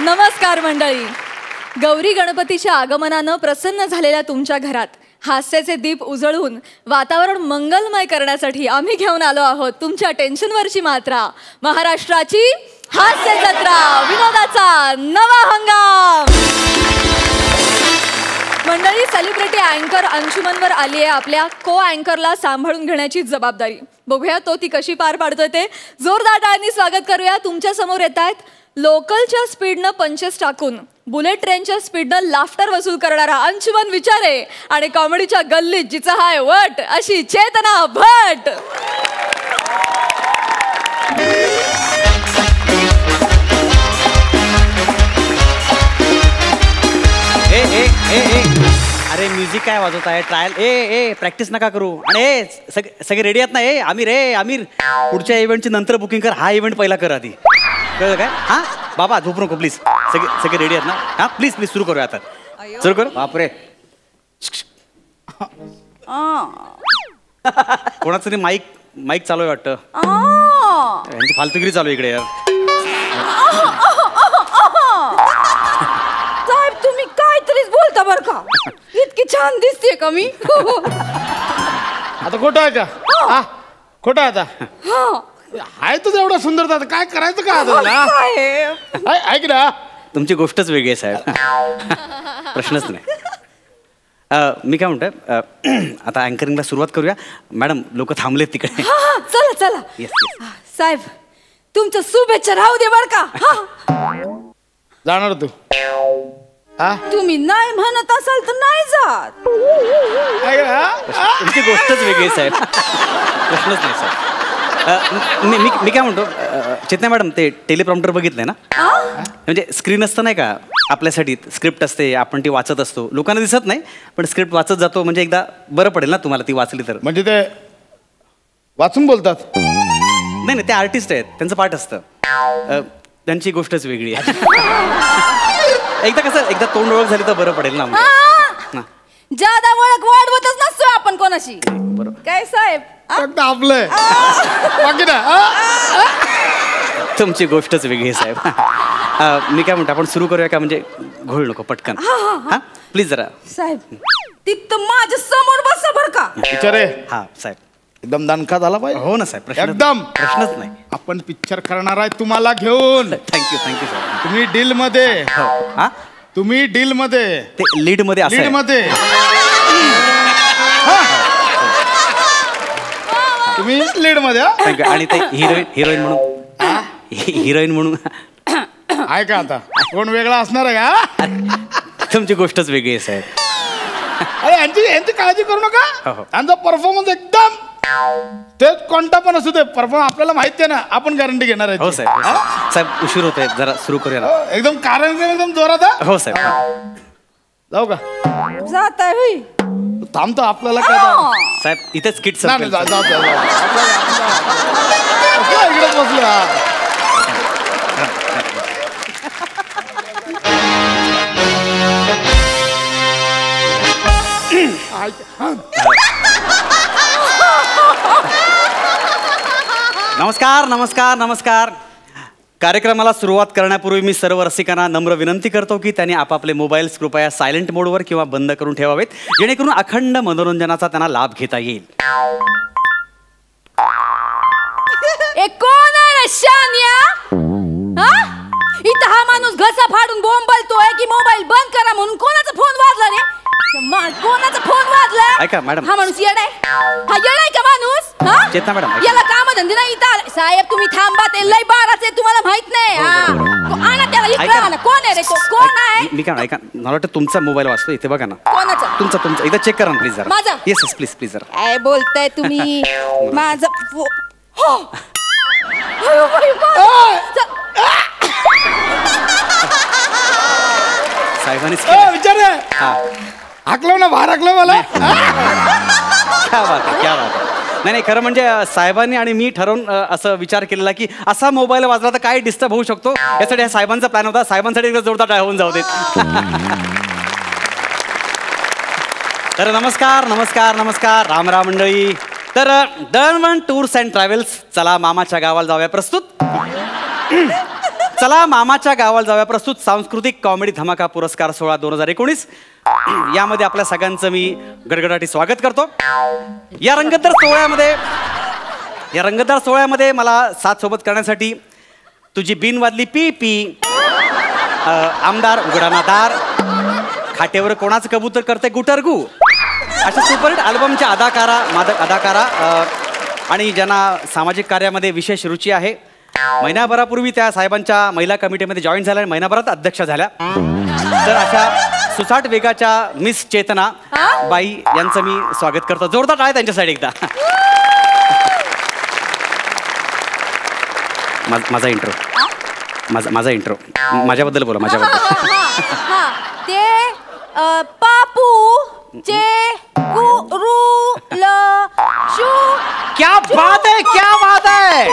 नमस्कार मंडळी. गौरी गणपतीच्या आगमनानं प्रसन्न झालेल्या तुमच्या घरात हास्याचे दीप उजळून वातावरण मंगलमय करण्यासाठी आम्ही घेऊन आलो आहोत तुमच्या टेन्शनवरची मात्रा. महाराष्ट्राची हास्य जत्रा, विनोदाचा नवा हंगाम. मंडळी, सेलिब्रिटी अँकर अंशुमनवर आली आहे आपल्या को अँकरला सांभाळून घेण्याची जबाबदारी. बघूया तो ती कशी पार पाडतोय ते. जोरदार टाळ्यांनी स्वागत करूया. तुमच्या समोर येत आहेत लोकलच्या स्पीडनं पंचेस टाकून बुलेट ट्रेनच्या स्पीडनं लाफ्टर वसूल करणारा अंशुमन विचारे आणि कॉमेडीच्या गल्लीत जिचा हाय वट अशी चेतना भट. अरे म्युझिक काय वाजवत आहे? ट्रायल प्रॅक्टिस नका करू. आणि सगळे रेडी आहेत ना? आमिर पुढच्या इव्हेंटची नंतर बुकिंग कर. हा इव्हेंट पहिला कर आधी. कळलं काय? हा बाबा झोपू नको प्लीज. सगळे रेडी आहेत ना? हा प्लीज सुरू करूया आता. सुरू करू. बापरे, कोणाचं तरी माईक चालू आहे वाटतं. यांची फालतुगिरी चालू आहे इकडे यार. साहेब तुम्ही काहीतरीच बोलता बर का? इतकी छान दिसते का मी? आता खोटं आहे का? खोटं आहे आता? आहे तुझं एवढं सुंदर. काय करायचं का आता? ऐक ना, तुमची गोष्टच वेगळी आहे साहेब. प्रश्नच नाही. मी काय म्हणतोय, आता अँकरिंगला सुरुवात करूया. मॅडम लोक थांबलेत तिकडे. चला चला. साहेब तुमचं शुभेच्छा राहू दे बर का. जाणार तू? तुम्ही नाही म्हणत असाल तर नाही जात. तुमची गोष्टच वेगळी आहे साहेब. प्रश्नच नाही साहेब. मी काय म्हणतो, चेतना मॅडम ते टेलिप्रॉम्प्टर बघितलंय ना? म्हणजे स्क्रीन असतं नाही का आपल्यासाठी, स्क्रिप्ट असते, आपण ती वाचत असतो. लोकांना दिसत नाही पण स्क्रिप्ट वाचत जातो. म्हणजे एकदा बरं पडेल ना तुम्हाला ती वाचली तर. म्हणजे ते वाचून बोलतात? नाही ते आर्टिस्ट आहेत, त्यांचं पाठ असतं. त्यांची गोष्टच वेगळी आहे. एकदा तोंड ओळख झाली तर बरं पडेल ना. ज्यादा ओळख वाढवतच नसतो आपण कोणाशी. बरोबर काय साहेब? आपलं तुमची गोष्टच वेगळी आहे साहेब. मी काय म्हणतो, आपण सुरू करूया का? म्हणजे घोळ नको, पटकन. हा प्लीज जरा. साहेब तिथं माझ्या समोर बसा बर का. विचारे. हा साहेब एकदम दणका झाला पाहिजे. हो ना साहेब, एकदम प्रश्नच नाही. आपण पिक्चर करणार आहे तुम्हाला घेऊन. थँक्यू साहेब. तुम्ही डील मध्ये. तुम्ही डील मध्ये, ते लीड मध्ये. लीड मध्ये तुम्ही लीड मध्ये. आणि ते हिरोईन म्हणून आहे का? आता कोण वेगळा असणार आहे का? तुमची गोष्टच वेगळी आहे साहेब. अरे यांची काळजी करू नका. यांचा परफॉर्मन्स एकदम ते कोणता पण असू दे, परफॉर्मन्स आपल्याला माहिती आहे ना, आपण गॅरंटी घेणार आहे. हो साहेब उशीर होतोय, जरा सुरू करूया. एकदम कारण एकदम जोरात. हो साहेब. जाऊ का? जात आहे थांबतो आपल्याला काय साहेब. इथेच किट इकडेच बसलो. नमस्कार. कार्यक्रमाला सुरुवात करण्यापूर्वी मी सर्व रसिकांना नम्र विनंती करतो की त्यांनी आपापले मोबाईल्स कृपया सायलेंट मोडवर किंवा बंद करून ठेवावेत, जेणेकरून अखंड मनोरंजनाचा त्यांना लाभ घेता येईल. कोण आहे शान्या? इथं हा माणूस घसा फाडून बोंबलतोय की मोबाईल बंद करा म्हणून. कोणाचा फोन वाजला रे? कोणाचा फोन वाजला? ऐका मॅडम, हा माणूस येडाय. हा येडाय का माणूस? चेतना मॅडम, याला काम धंदे नाही इथं. साहेब तुम्ही थांबा, ते लय बाराचे तुम्हाला माहित नाही. आणा त्याला इकडे आणा. कोण आहे रे? कोण आहे? मी काय ऐका, मला वाटतं तुमचा मोबाईल वाजतो इथे, बघा ना. कोणाचा? तुमचा एकदा चेक करा ना प्लीज जरा. माझा? येस प्लीज जरा. काय बोलताय तुम्ही? माझा साहेबांनी विचार हाकलो ना, बाहेर हाकलो मला. क्या बात आहे. नाही खरं म्हणजे साहेबांनी आणि मी ठरवून असं विचार केलेला की असा मोबाईल वाजला तर काय डिस्टर्ब होऊ शकतो, यासाठी साहेबांचा प्लॅन होता. साहेबांसाठी एकदा जोरदार टाळ्या होऊन जाऊ देत. तर नमस्कार. राम मंडळी. तर दळणवळण टूर्स अँड ट्रॅव्हल्स, चला मामाच्या गावाला जाऊया प्रस्तुत. चला मामाच्या गावाला जाऊया प्रस्तुत सांस्कृतिक कॉमेडी धमाका पुरस्कार सोहळा 2019. यामध्ये आपल्या सगळ्यांचं मी गडगडाटी स्वागत करतो. या रंगतदार सोहळ्यामध्ये मला साथ सोबत करण्यासाठी तुझी बिनवादली पी पी, आमदार उघडाना दार, खाटेवर कोणाचं कबूतर करते गुटरगू, अशा सुपरहिट अल्बमच्या अदाकारा आणि ज्यांना सामाजिक कार्यामध्ये विशेष रुची आहे. महिनाभरापूर्वी त्या साहेबांच्या महिला कमिटीमध्ये जॉईन झाल्या आणि महिनाभरात अध्यक्ष झाल्या. तर अशा सुसाट वेगाच्या मिस चेतना बाई यांचं मी स्वागत करतो. जोरदार टाळ्या त्यांच्यासाठी एकदा. माझा इंट्रो माझ्याबद्दल बोला. माझ्याबद्दल ते पापू चे गुरु क्या बात आहे.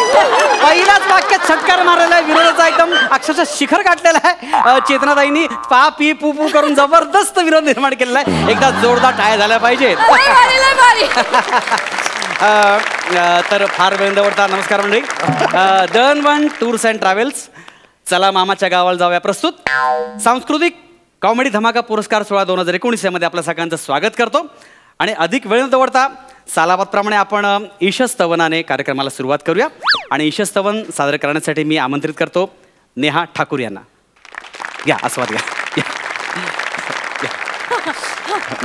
पहिल्याच वाक्यात षटकार मारलेला आहे. विरोधाचा एकदम अक्षरशः शिखर गाठलेला आहे. चेतनाताईंनी पा पी पू पू करून जबरदस्त विरोध निर्माण केलेला आहे. एकदा जोरदार टाळ्या झाल्या पाहिजेत. तर फार वेळ दवडता. नमस्कार मंडळी. दळणवळण टूर्स अँड ट्रॅव्हल्स चला मामाच्या गावाला जाऊया प्रस्तुत सांस्कृतिक कॉमेडी धमाका पुरस्कार सोहळा 2019 यामध्ये आपल्या सगळ्यांचं स्वागत करतो. आणि अधिक वेळ न दवडता सालाबादप्रमाणे आपण ईशस्तवनाने कार्यक्रमाला सुरुवात करूया. आणि ईशस्तवन सादर करण्यासाठी मी आमंत्रित करतो नेहा ठाकूर यांना. या आस्वाद घ्या.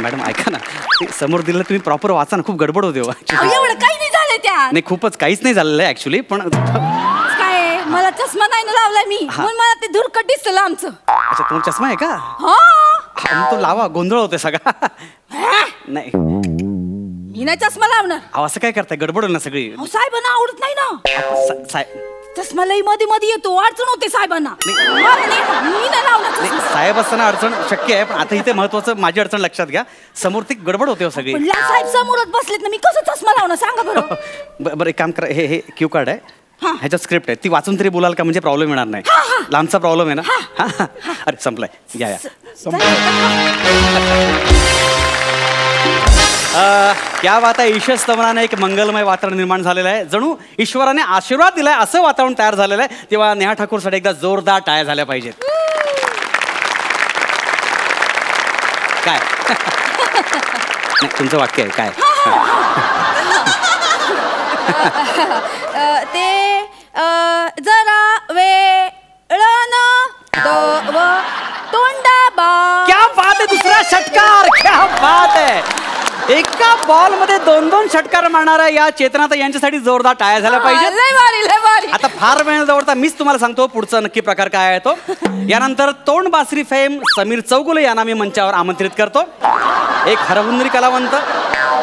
मॅडम ऐका ना, समोर दिलं तुम्ही प्रॉपर वाचा ना. खूप गडबड होते. एवढं काही नाही झालं त्या. नाही, खूपच काहीच नाही झालेलं आहे ऍक्च्युली. पण काय मला चष्मा नाही ना लावलाय मी, म्हणून मला ते धुरकट दिसलं आमचं. अच्छा, तुम्हाला चष्मा आहे का? हा, तो लावा. गोंधळ होते सगळा. नाही, मी नाही चष्मा लावणार. अहो असं काय करताय? गडबड ना सगळी. साहेबांना आवडत नाही ना साहेब. चष्मा लई मध्ये येतो, अडचण होते साहेबांना. मी नाही लावणार. साहेब असताना अडचण शक्य आहे, पण आता इथे महत्वाचं माझी अडचण लक्षात घ्या. समोर ती गडबड होते सगळी. साहेब समोरच बसलेत ना, मी कसं चष्मा लावणार सांगा बरं. बरं एक काम करा. हे क्यू कार्ड आहे, ह्याच्यात स्क्रिप्ट आहे. ती वाचून तरी बोलाल का? म्हणजे प्रॉब्लेम येणार नाही. लांबचा प्रॉब्लेम आहे ना. अरे संपलाय. या क्या बात आहे. ईशस्तवनाने एक मंगलमय वातावरण निर्माण झालेलं आहे. जणू ईश्वराने आशीर्वाद दिलाय असं वातावरण तयार झालेलं आहे. तेव्हा नेहा ठाकूरसाठी एकदा जोरदार टाळ्या झाल्या पाहिजेत. काय तुमचं वाक्य आहे काय? ते जरा वेळन तोंडाबा. क्या बात आहे. दुसरा षटकार. क्या बात आहे. एका बॉल मध्ये 2-2 षटकार मारणाऱ्या या चेतनाताई यांच्यासाठी जोरदार टाळ्या झाल्या पाहिजे. आता फार वेळ जवळता मीच तुम्हाला सांगतो पुढचा नक्की प्रकार काय आहे तो. यानंतर तोंड बासरी फेम समीर चौगुले यांना मी मंचावर आमंत्रित करतो. एक हरहुन्नरी कलावंत,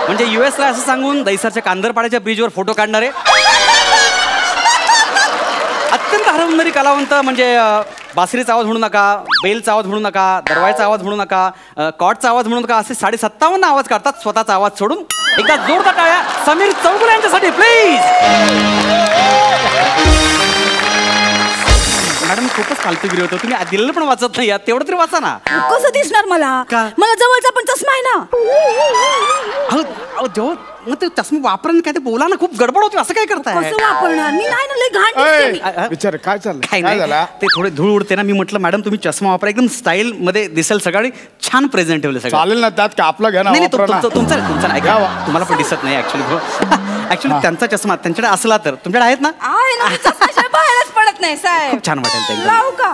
म्हणजे US ला असं सांगून दैसरच्या कांदरपाड्याच्या ब्रिजवर फोटो काढणारे अत्यंत हरहुन्नरी कलावंत. म्हणजे बासरीचा आवाज म्हणू नका, बेलचा आवाज म्हणू नका, दरवाजाचा आवाज म्हणू नका, कॉटचा आवाज म्हणू नका, असे 57 आवाज काढतात स्वतःचा आवाज सोडून. एकदा जोरदार टाळ्या समीर चौगुले यांच्यासाठी प्लीज. मॅडम खूपच फालतूगिरी होतो. तुम्ही दिलेलं पण वाचत नाही. तेवढं तरी वाचा ना. कसं दिसणार मला? मला जवळचा पण चष्मा आहे ना. जेव्हा मग ते चष्मा वापरून काय ते बोला ना. खूप गडबड होते. असं काय करताय? कसं वापरणार मी? नाही ना, लय घाण दिसते. विचार काय चाललंय? काय झालं? ते थोडे धूळ उडते ना. मी म्हटलं मॅडम तुम्ही चष्मा वापरा, एकदम स्टाईल मध्ये दिसेल सगळी. छान प्रेझेंट ठेवलं सगळं. चालेल ना, त्यात का आपला घ्या ना. नाही तुमचा ऐका. तुम्हाला पण दिसत नाही ऍक्च्युली त्यांचा चष्मा त्यांच्याकडे असला तर तुमच्याकडे आहेत ना? बाहेरच पडत नाही साहेब. खूप छान वाटेल ते. लावू का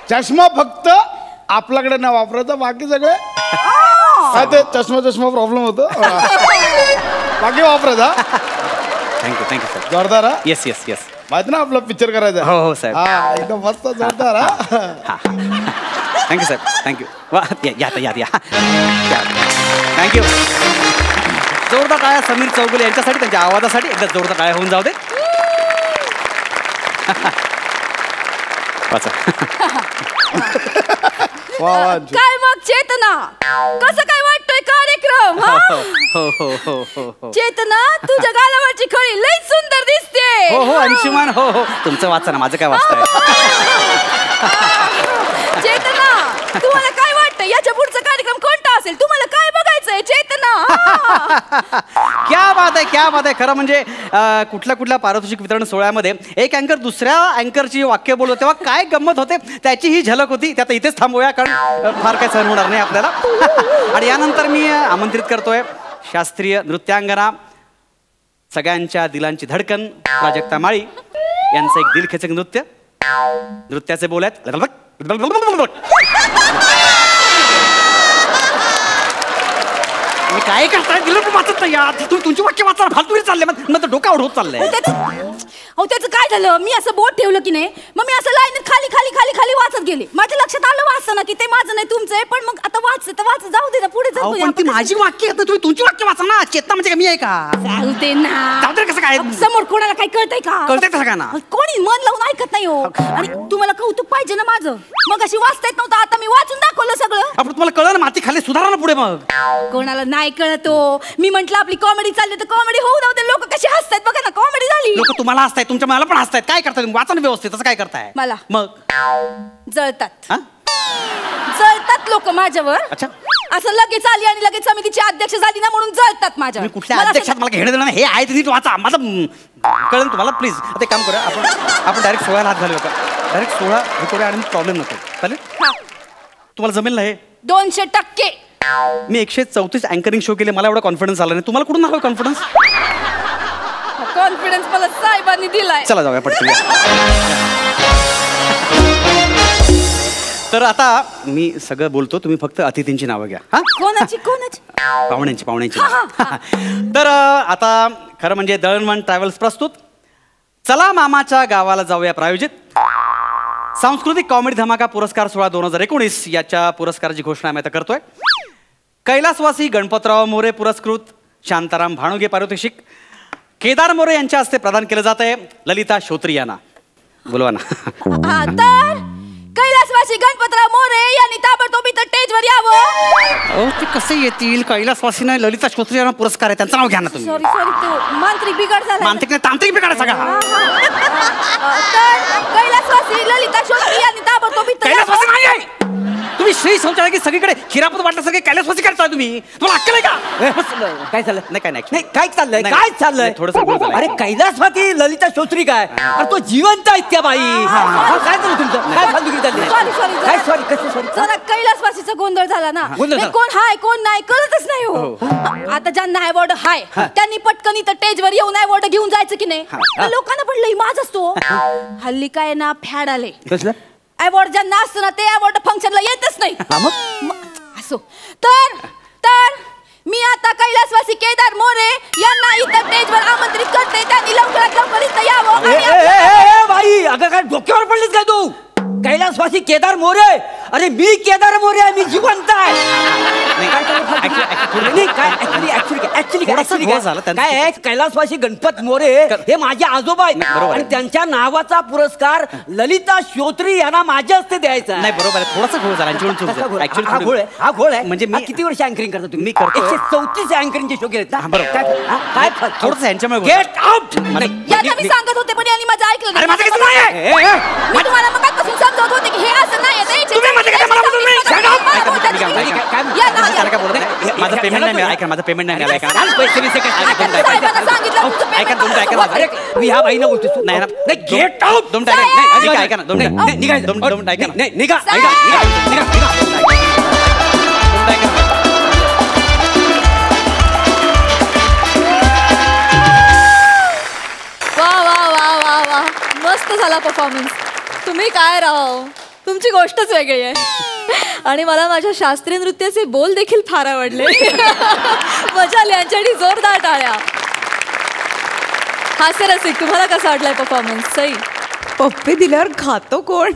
चष्मा? फक्त आपल्याकडे ना वापरायचा, बाकी सगळे काय ते चष्मा प्रॉब्लेम होतो. बाकी वापरायचा. Thank you sir. जोरदार. येस माहिती ना आपला पिक्चर करायचा. हो साहेब. हा एकदम मस्त जोरदार. थँक्यू साहेब. थँक्यू. या थँक्यू. जोरदार टाळ्या समीर चौगुले यांच्यासाठी, त्यांच्या आवाजासाठी. एकदा जोरदार टाळ्या होऊन जाऊ दे. काय मग चेतना, कसं काय वाटतोय कार्यक्रम? चेतना, तुझ्या गालावरची खळी लई सुंदर दिसते. हो अंशुमान. हो तुमचं वाचा ना, माझं काय वाचताय? चेतना, तुम्हाला काय वाटतं याच्या पुढचा कार्यक्रम कोणता असेल? तुम्हाला काय बघायचंय चेतना? क्या बात आहे, क्या बात आहे. खरं म्हणजे कुठल्या कुठल्या पारितोषिक वितरण सोहळ्यामध्ये एक अँकर दुसऱ्या अँकरची वाक्य बोलतो तेव्हा काय गंमत होते त्याची ही झलक होती. त्यात इथेच थांबूया कारण फार काय सहन होणार नाही आपल्याला. आणि यानंतर मी आमंत्रित करतोय शास्त्रीय नृत्यांगना, सगळ्यांच्या दिलांची धडकन प्राजक्ता माळी यांचं एक दिलखेचक नृत्य. नृत्याचे बोल आहेत मी काय करताय दिलं वाचत नाही यार. तुम्ही तुमची वाक्य वाचा फालतू चालले मग डोका होत चाललंय. अहो त्याचं काय झालं, मी असं बोट ठेवलं की नाही, मग मी असं लाईन खाली खाली खाली खाली वाचत गेले. माझ्या लक्षात आलं वाचताना की ते माझं नाही तुमचं आहे, पण मग आता वाचत जाऊ दे ना, पुढे जाऊ पण ती माझी वाक्य आहेत ना, तुम्ही तुमची वाक्य वाचा ना. चेतना म्हणजे मी आहे का? जाऊ दे ना. जाऊ दे कसं काय? समोर कोणाला काही कळतंय का? कळतंय कसं काय ना? कोणी मन लावून ऐकत नाही हो. आणि तुम्हाला कौतुक पाहिजे ना माझं. मग अशी वाचता येत नव्हतं, आता मी वाचून दाखवलं सगळं. आपण तुम्हाला कळलं ना, माती खाली सुधारा ना पुढे. मग कोणाला नाही कळत हो. मी म्हंटल आपली कॉमेडी चालली तर कॉमेडी होऊ जाऊ दे. लोक कशी हसतात बघा ना, कॉमेडी झाली. लोक तुम्हाला हसतायत, तुमच्या मला पण हसतायत. काय करताय तुम्ही? वाचा ना व्यवस्थित. तसं काय करताय? मला मग जळतात हा? जळतात लोक माझ्यावर. अच्छा. असं लगेच आली आणि लगेच समितीची अध्यक्ष झाली ना म्हणून जळतात माझ्यावर. तुम्ही कुठल्या अध्यक्षात मला घेणं देणं नाही. हे आहे नीट वाचा. माझं कळलं तुम्हाला. प्लीज आता काम करूया आपण डायरेक्ट 16 हात घालूया. डायरेक्ट 16 हे करूया आणि प्रॉब्लेम नको. चालेल? तुम्हाला जमेल ना हे? 200%. मी 134 अँकरिंग शो केले, मला एवढा कॉन्फिडन्स आला नाही. तुम्हाला कुठून आला कॉन्फिडन्स? कॉन्फिडन्स मला साहेबांनी दिलाय. चला जाऊया पटकन. तर आता मी सगळं बोलतो, तुम्ही फक्त अतिथींची नावं घ्या. हा? कोणाची कोणाची? पाहुण्यांची. तर आता खरं म्हणजे दळणवळण ट्रॅव्हल्स प्रस्तुत चला मामाच्या गावाला जाऊया प्रायोजित सांस्कृतिक कॉमेडी धमाका पुरस्कार सोहळा 2019 याच्या पुरस्काराची घोषणा आम्ही आता करतोय. कैलासवासी गणपतराव मोरे पुरस्कृत शांताराम भाणुगे पारितोषिक केदार मोरे यांच्या हस्ते प्रदान केलं जात आहे. ललिता श्रोत्री यांना बोलवा ना. तर कैलासवासी गणपतराव मोरे यांनी ताबडतोब इथं स्टेजवर यावं. ते कसे येतील? कैलासवासी नाही, ललिता श्रोत्री यांना पुरस्कार आहे, त्यांचं नाव घ्या ना तुम्ही. सॉरी तो मांत्रिक बिघड झाला. मांत्रिक नाही, तांत्रिक बिघाड सगळा. तर कैलासवासी ललिता श्रोत्री यांनी ताबडतोब इथं कैलासवासी नाही आहे. तुम्ही श्री शौचालय की सगळीकडे खिरापत वाटल्यासारखे कैलासवासी करताय तुम्ही. तुम्हाला अक्कल आहे का? काय चाललंय? नाही काय नाही नाही काय चाललंय? काय चाललंय? थोडंसं अरे कैलासवासी ललिता श्रोत्री काय? अरे तो जिवंत आहेत त्या बाई. काय झालं तुमचं? काय फालतूगिरी चालली? सॉरी काय सॉरी? कसं सॉरी? जरा कैलासवासीचा गोंधळ झाला ना. गोंधळ झाला. कोण हाय कोण नाही कळतच नाही हो. आता ज्यांना अवॉर्ड हाय त्यांनी पटकन इथं स्टेजवर येऊन अवॉर्ड घेऊन जायचं की नाही? लोकांना पण लई माज असतो. हल्ली काय ना फॅड आले. कसलं? अवॉर्ड ज्यांना असतं ना ते अवॉर्ड फंक्शनला येतच नाही. असो तर मी आता कैलासवासी केदार मोरे यांना इथं स्टेजवर आमंत्रित करते. त्यांनी लवकरात लवकर इथं यावं. बाई अगं काय डोक्यावर पडलीस काय तू? कैलासवासी केदार मोरे? अरे मी केदार मोरे आहे, मी जिवंत आहे. काय आहे कैलासवासी गणपत मोरे हे माझे आजोबा आहेत आणि त्यांच्या नावाचा पुरस्कार ललिता श्रोत्री यांना माझ्या हस्ते द्यायचा. नाही बरोबर आहे, थोडासा घोळ झाला. हा घोळ आहे. म्हणजे मी किती वर्ष अँकरिंग करता तुम्ही? मी करतो. 134 अँकरिंगचे शो केलेत ना. काय थोडंसं यांच्यामुळे गेट आउट. यांना मी सांगत होते पण यांनी माझं ऐकलं अरे नाही. माझं कसं नाही? मी तुम्हाला मगापासून समजावत होते की हे असं नाही. माझं पेमेंट नाही मिळालं. ऐका माझं पेमेंट नाही मिळालं. ऐका मी ह्या बाईनं बोलतो. नाही ना. Get out. दोन टाका. ऐका ना. दोन निघा. ऐका ना. निघा. वा मस्त झाला परफॉर्मन्स. तुम्ही काय राहो, तुमची गोष्टच वेगळी आहे. आणि मला माझ्या शास्त्रीय नृत्याचे बोल देखील फार आवडले. मजा आली. यांच्यासाठी जोरदार टाळ्या. हास्य रसिक, तुम्हाला कसा वाटलाय परफॉर्मन्स? सई, पप्पे दिल्यावर खातो कोण?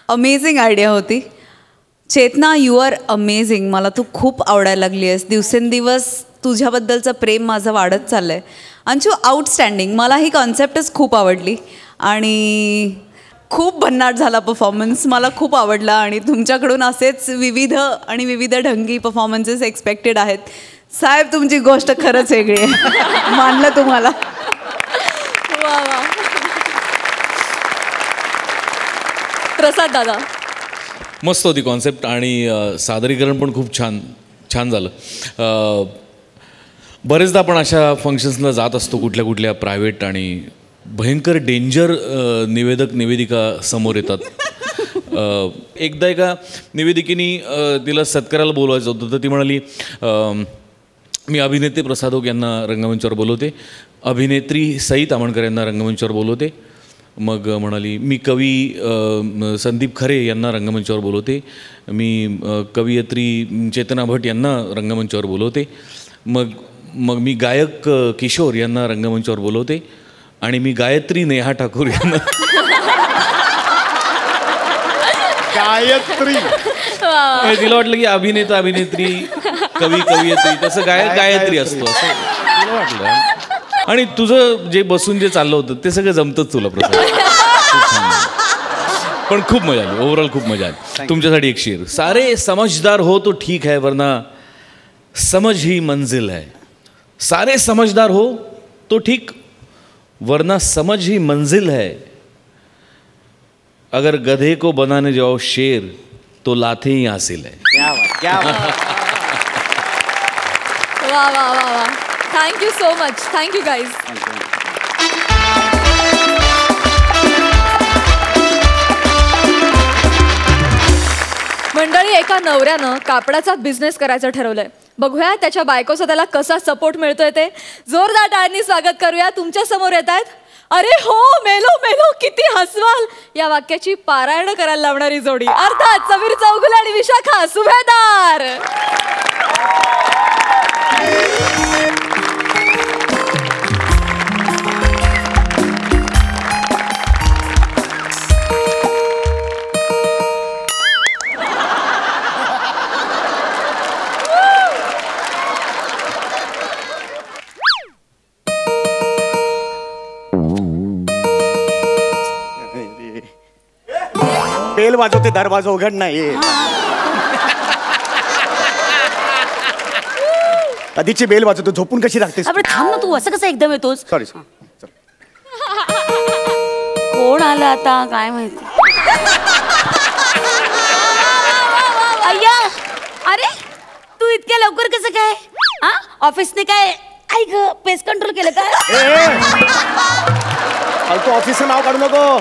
अमेझिंग आयडिया होती. चेतना, यू आर अमेझिंग. मला तू खूप आवडायला लागली आहेस. दिवसेंदिवस तुझ्याबद्दलचं प्रेम माझं वाढत चाललं आहे. अंशू, आउटस्टँडिंग. मला ही कॉन्सेप्टच खूप आवडली आणि खूप भन्नाट झाला परफॉर्मन्स. मला खूप आवडला आणि तुमच्याकडून असेच विविध ढंगी परफॉर्मन्सेस एक्सपेक्टेड आहेत. साहेब, तुमची गोष्ट खरंच वेगळी आहे. मानलं तुम्हाला. प्रसाद दादा, मस्त होती कॉन्सेप्ट आणि सादरीकरण पण खूप छान झालं. बरेचदा आपण अशा फंक्शन्सला जात असतो कुठल्या कुठल्या प्रायव्हेट आणि भयंकर डेंजर निवेदक निवेदिका समोर येतात. एकदा एका निवेदिकेनी तिला सत्काराला बोलवायचं होतं तर ती म्हणाली मी अभिनेते प्रसादोक यांना रंगमंचावर बोलवते, अभिनेत्री सई तामणकर यांना रंगमंचावर बोलवते. मग म्हणाली मी कवी संदीप खरे यांना रंगमंचावर बोलवते, मी कवयित्री चेतना भट यांना रंगमंचावर बोलवते, मग मी गायक किशोर यांना रंगमंचावर बोलवते आणि मी गायत्री नेहा ठाकूर यांना गायत्री. तिला वाटलं की अभिनेता अभिनेत्री कवी कवयित्री तसं गायत्री असतो असं तिला वाटलं. आणि तुझं जे बसून जे चाललं होतं ते सगळं जमतंच तुला प्रसाद. पण खूप मजा आली, ओव्हरऑल खूप मजा आली. तुमच्यासाठी एक शेर. सारे समझदार हो तो ठीक है वरना समझ ही मंजिल है. सारे समझदार हो तो ठीक वरना समझ ही मंजिल है. अगर गधे को बनाने जाओ शेर तो लाते ही हासिल है. क्या बात, क्या बात. वा वा वा वा. Thank you so much. Thank you guys. मंडळी, एका नवऱ्यानं कापडाचा बिझनेस करायचं ठरवलंय. बघूया त्याच्या बायकोचा त्याला कसा सपोर्ट मिळतोय ते. जोरदार टाळ्यांनी स्वागत करूया. तुमच्या समोर येत आहेत अरे हो मेलो मेलो किती हसवाल या वाक्याची पारायण करायला लावणारी जोडी, अर्थात समीर चौगुले आणि विशाखा सुभेदार. बेल वाजवते, दरवाजा उघड नाही. आधीची बेल वाजवतो, झोपून कशी राहतेस? अरे थांब ना तू, असं कसं एकदम येतोस? सॉरी. कोण आलं आता काय माहिती. अय्या, अरे तू इतक्या लवकर कसं काय? हा, ऑफिसने काय ऐक पेस्ट कंट्रोल केलं काय? तू ऑफिसचं नाव काढू नको.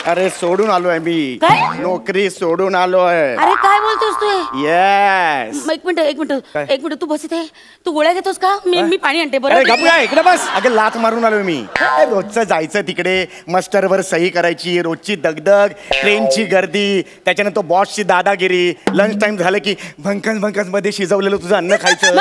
अरे सोडून आलोय मी. काय? नोकरी सोडून आलोय. अरे काय बोलतोस तू? येस. एक मिनिट तू बस इथे. तू गोळ्या घेतोस का? मी पाणी आणते. अरे बरं गप्प इकडे बस. अगं लात मारून आलोय मी. रोजचं जायचं तिकडे, मस्टरवर सही करायची, रोजची दगदग, ट्रेनची गर्दी, त्याच्यानंतर तो बॉसची दादागिरी, लंच टाइम झालं की भंकस मध्ये शिजवलेलं तुझं अन्न खायचं.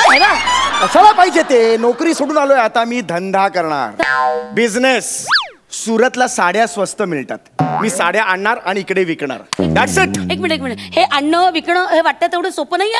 कशाला पाहिजे ते? नोकरी सोडून आलोय आता मी. धंदा करणार, बिझनेस. सुरतला साड्या स्वस्त मिळतात, मी साड्या आणणार आणि इकडे विकणार. That's it. एक मिनिट हे आणणं विकणं हे वाटतं तेवढं सोपं नाही.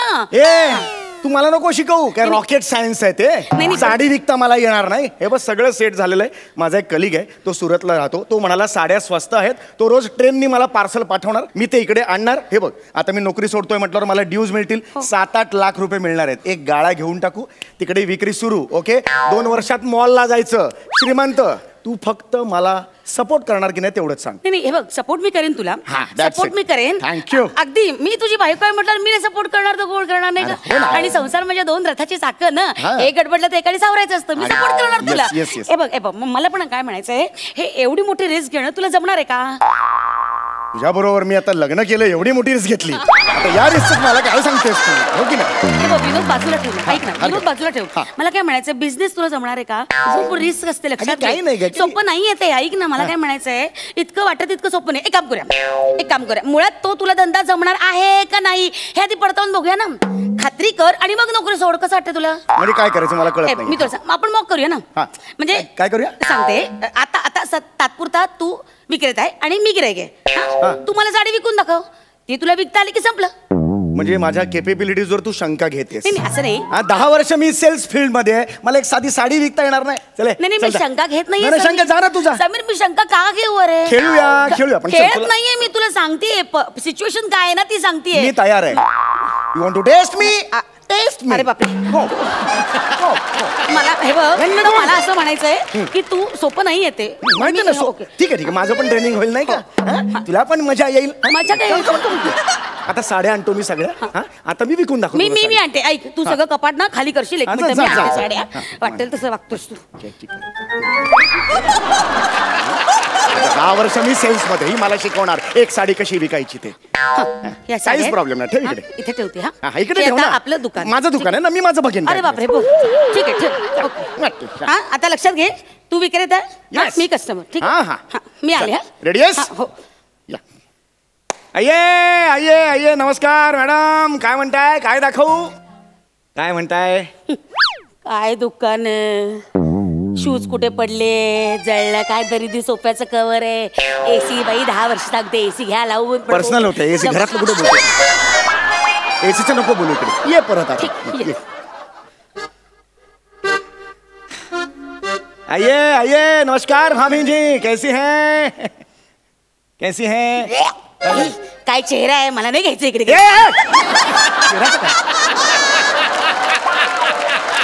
ए तू मला नको शिकवू काय, रॉकेट सायन्स आहे ते. साडी विकता मला येणार नाही. हे बस सगळं सेट झालेलं आहे. माझा एक कलिग आहे, तो सुरतला राहतो. तो म्हणाला साड्या स्वस्त आहेत, तो रोज ट्रेननी मला पार्सल पाठवणार, मी ते इकडे आणणार. हे बघ आता मी नोकरी सोडतोय म्हटल्यावर मला ड्यूज मिळतील. 7-8 लाख रुपये मिळणार आहेत. एक गाळा घेऊन टाकू, तिकडे विक्री सुरू. ओके, 2 वर्षात मॉलला जायचं. श्रीमंत. तू फक्त मला सपोर्ट करणार की नाही तेवढंच सांग. नाही हे बघ, सपोर्ट मी करेन तुला. सपोर्ट मी करेन. थँक्यू. अगदी मी तुझी बायको आहे म्हटलं मी सपोर्ट करणार तर कोण करणार नाही का? आणि संसार म्हणजे 2 रथाची चाकं ना, एक गडबडलं तर एकाने सावरायचं असतं. मी सपोर्ट करणार तुला. हे बघ मला पण काय म्हणायचंय, हे एवढी मोठी रिस्क घेणं तुला जमणार आहे का? तुझ्या बरोबर मी आता लग्न केलं, एवढी मोठी रिस्क घेतली, आता या रिस्क मला काय सांगतेस तू? हो की नाही? विनोद बाजूला ठेव. ऐक ना, विनोद बाजूला ठेव. मला काय म्हणायचं, बिझनेस तुला जमणार आहे का? खूप रिस्क असते, लक्षात घे. सोपं नाही येते. ऐक ना, मला काय म्हणायचंय, इतकं वाटत इतकं सोपं नाही. एक काम करूया, मुळात तो तुला धंदा जमणार आहे का नाही हे आधी पडताळून बघूया ना. खात्री कर आणि मग नोकरी सोड. कसं वाटतं तुला? म्हणजे काय करायचं मला कळत नाही. मी तुला सांग, आपण मॉक करूया ना. म्हणजे काय करूया सांगते. आता तात्पुरता तू विक्रेता आहे आणि मी गिराईक आहे. तू मला साडी विकून दाखव, ती तुला विकता आली की संपलं. म्हणजे माझ्या केपेबिलिटीजवर तू शंका घेतेस? नाही असं नाही. 10 वर्ष मी सेल्स फील्ड मध्ये आहे, मला एक साधी साडी विकता येणार नाही. चले. नाही मी शंका घेत नाहीये. शंका जा ना तुझा. समीर मी शंका का घेऊ? अरे खेळूया आपण. खेळत नाहीये मी, तुला सांगते सिच्युएशन काय आहे ना ती सांगतेय. मी तयार आहे. You want to test me? Test me. अरे बापरे. मला हे बघ, मला असं म्हणायचंय की तू सोपं नाही येते. माहिती ना. ठीक आहे माझं पण ट्रेनिंग होईल नाही का? तुला पण मजा येईल. मजा काय? आता साड्या आणतो मी सगळ्या हा आता मी विकून दाखवतो मी आणते. ऐक, तू सगळं कपाट ना खाली करशील. एक हा, मिनिट, जा, मी जा, आणते जा. साड्या. वाटेल तसं वागतोस तू. 10 वर्ष मी सेल्स मध्ये ही मला शिकवणार एक साडी कशी विकायची ते. या काहीच साड्या- प्रॉब्लेम नाही. ठेव हा, इकडे. इथे ठेवते. हा, हा इकडे हे ठेव आता ना. आपलं दुकान. माझं दुकान आहे ना, मी माझं बघेन. अरे बापरे, बोल. ठीक आहे, ठेव. ओके. हा, आता लक्षात घे, तू विक्रेता आहे, Yes. मी कस्टमर. ठीक हा, आहे? हा. हा, मी आले. हा रेडी आहेस? हा, हो. या. आये नमस्कार मॅडम. काय म्हणताय? काय दाखवू? काय म्हणताय? काय दुकान शूज कुठे पडले, जळलं काय, दरिद्री सोफ्याचं कवर आहे. एसी बाई 10 वर्ष सांगते एसी घ्या लावून. पर्सनल होतं एसी. घरातलं कुठे बोलतो? एसीचं नको बोलू इकडे. ये परत आता. ठीक, ये. आइए नमस्कार भाभी जी. कैसी हैं? कैसी हैं? काय चेहरा आहे, मला नाही घ्यायचं इकडे.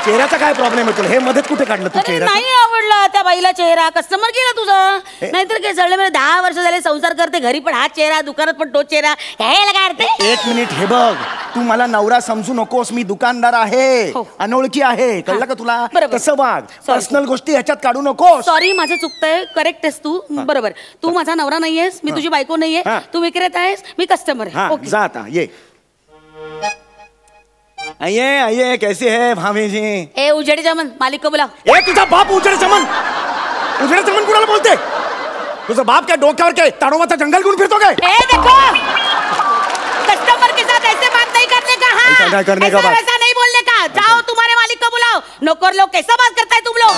चेहऱ्याचा काय प्रॉब्लेम आहे तुला? हे मध्येच कुठे काढलं तू अरे चेहरा? नाही आवडला त्या बाईला चेहरा. कस्टमर गेला तुझा. नाहीतर काय जळले. मला 10 वर्ष झाले संसार करते. घरी पण हा चेहरा, दुकानात पण तो चेहरा. ह्याला काय अर्थ आहे? 1 मिनिट हे बघ. तू मला नवरा समजू नकोस. मी दुकानदार आहे. हो. अनोळखी आहे. कळलं का तुला? बरोबर. तसं वाग. पर्सनल गोष्टी ह्याच्यात काढू नकोस. सॉरी, माझं चुकतंय. करेक्ट आहेस तू. बरोबर. तू माझा नवरा नाहीयेस. मी तुझी बायको नाहीये. हा. तू विक्रेता आहेस, मी कस्टमर हाँ आहे. ओके. जा आता ये. आइए कैसी है भाभी जी? ए उजेडी चमन, मालिक को बुलाव. ए तुझा बाप उजेड चमन. उजेड चमन कुणाला बोलते? तुझा बाप काय डोक्यावर काय ताडोबाचा जंगल घेऊन फिरतो काय? ए देखो, कस्टमर के साथ ऐसे बात नहीं करने का. हाँ, ऐसा नहीं करने का ऐसा बात. वैसा नहीं बोलने का. जाओ तुम्हारे मालिक को बुलाओ. नौकर लोग कैसा बात करता है तुम लोग?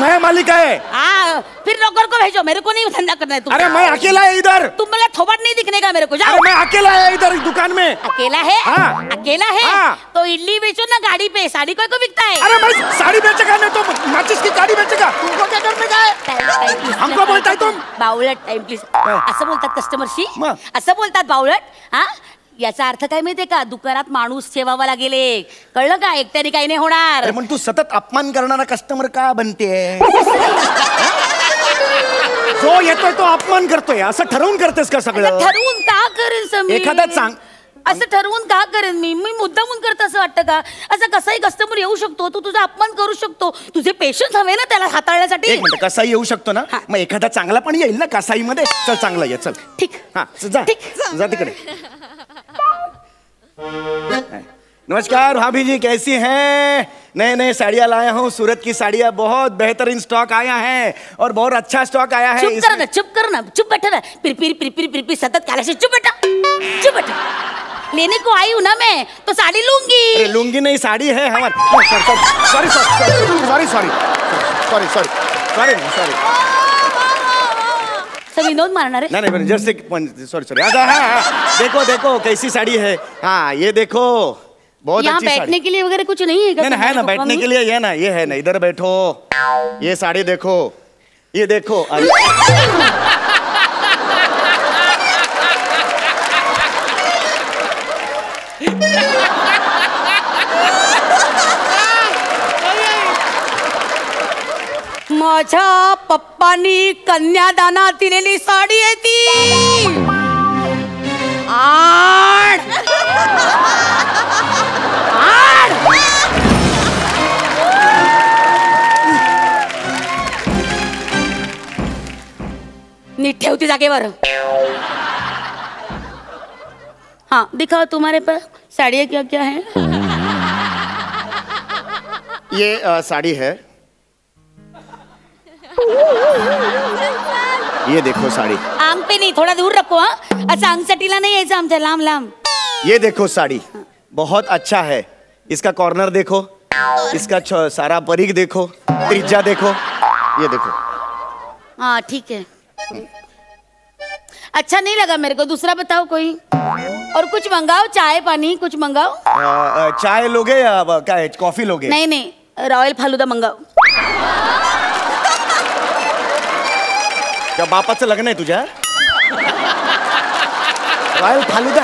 मैं मालिक है. हाँ, फिर नौकर को भेजो. मेरे को नहीं धंधा करना है. तुम अरे मैं अकेला है इधर. तुम मेरा थोबट नहीं दिखने का मेरे को. जाओ. अरे मैं अकेला है इधर इस दुकान में. अकेला है? हाँ. अकेला है? हाँ. तो इडली बेचो ना गाड़ी पे. साड़ी कोई को बिकता है? अरे मैं साड़ी बेचेगा नहीं तो माचिस की गाड़ी बेचेगा. तुमको क्या करने का है? हमको बोलताय तुम? बावळट. Time please. असं बोलतात कस्टमरशी? मग? असं बोलतात बावळट? हा, याचा अर्थ काय माहितीये का? दुकानात माणूस ठेवावा लागेल. कळलं का? एकट्याने काही नाही होणार. अरे पण तू सतत अपमान करणारा कस्टमर का बनते? जो येतोय तो अपमान करतोय असं ठरवून करतेस का सगळं? ठरवून का करेन समीर? एखादा चांग असं ठरवून का करेन मी मुद्दामून करत असं वाटतं का? असं कसाही कस्टमर येऊ शकतो. तू तुझा अपमान करू शकतो. तुझे पेशन्स हवे ना त्याला हाताळण्यासाठी. एक मिनिट. कसाई येऊ शकतो ना? मग एखादा चांगला पण येईल ना कसाईमध्ये. चल चांगला ये. चल ठीक. हाँ जा. ठीक. जा तिकडे. नमस्कार भाभी जी, कैसी हैं? नए साड़ियाँ लाया हूँ. सूरत की साड़ियाँ बहुत बेहतरीन स्टॉक आया है और बहुत अच्छा स्टॉक आया है. चुप कर ना, चुप कर ना, चुप बैठा ना. पिर सतत काला से चुप बैठा, चुप बैठा. लेने को आई हूँ ना मैं, तो साड़ी लूंगी. अरे लूंगी नहीं, साड़ी है हमारी. Sorry sorry sorry sorry sorry sorry sorry. सब विनोद मारना रे. नहीं जस्ट सॉरी. देखो देखो कैसी साड़ी है. हाँ ये देखो बहुत यहाँ अच्छी बैठने साड़ी. के लिए वगैरह कुछ नहीं है क्या? नहीं है ना बैठने के लिए. ये ना ये है ना. इधर बैठो. ये साड़ी देखो. ये देखो. माझ्या पप्पानी कन्यादानात दिलेली साडी आहे ती. आण. आण. नीट ठेवती जागेवर. हाँ दिखाओ तुम्हारे पास साड़ियाँ क्या क्या है. ये साड़ी है. ये देखो साड़ी. आंग पे नहीं, थोड़ा दूर रखो. हाँ, अच्छा अंगसटीला नाही यायचं आमच्या. लांब लांब. ये देखो साड़ी बहुत अच्छा है. इसका कॉर्नर देखो. इसका सारा परिघ देखो. त्रिज्या देखो. ये देखो. हाँ ठीक है. अच्छा नहीं लगा मेरे को. दूसरा बताओ कोई. और कुछ मंगाओ. चाय पानी कुछ मंगाओ. चाय लोगे या क्या है? कॉफी लोगे? नहीं नहीं, रॉयल फालुदा मंगाओ. त्या बापाचं लग्न आहे तुझ्या? रॉयल फालुदा.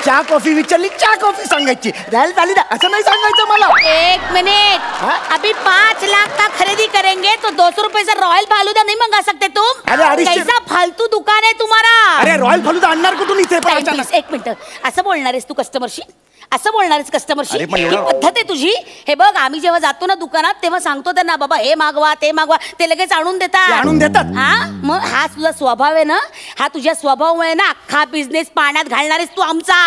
चहा कॉफी विचारली, चहा कॉफी सांगायची. रॉयल फालुदा असं नाही सांगायचं मला. एक मिनट. हाँ? अभी 5 लाख का खरीदी करेंगे तो 200 रुपये से रॉयल फालूदा नहीं मंगा सकते तुम? अरे, 250 कैसा फालतू दुकान आहे तुम्हारा? अरे रॉयल फालुदा आणणार कुठून इथे पण अचानक? एक मिनिट, असं बोलणार आहेस तू कस्टमरशी? असं बोलणार आहेस कस्टमरशी? अरे, पण ही एवढं- पद्धत आहे तुझी? हे बघ, आम्ही जेव्हा जातो ना दुकानात तेव्हा सांगतो त्यांना, बाबा हे मागवा ते मागवा, ते लगेच आणून देतात. ते आणून देतात? हा, मग हा तुझा स्वभाव आहे ना, हा तुझ्या स्वभावामुळे ना अख्खा बिझनेस पाण्यात घालणार आहेस तू आमचा.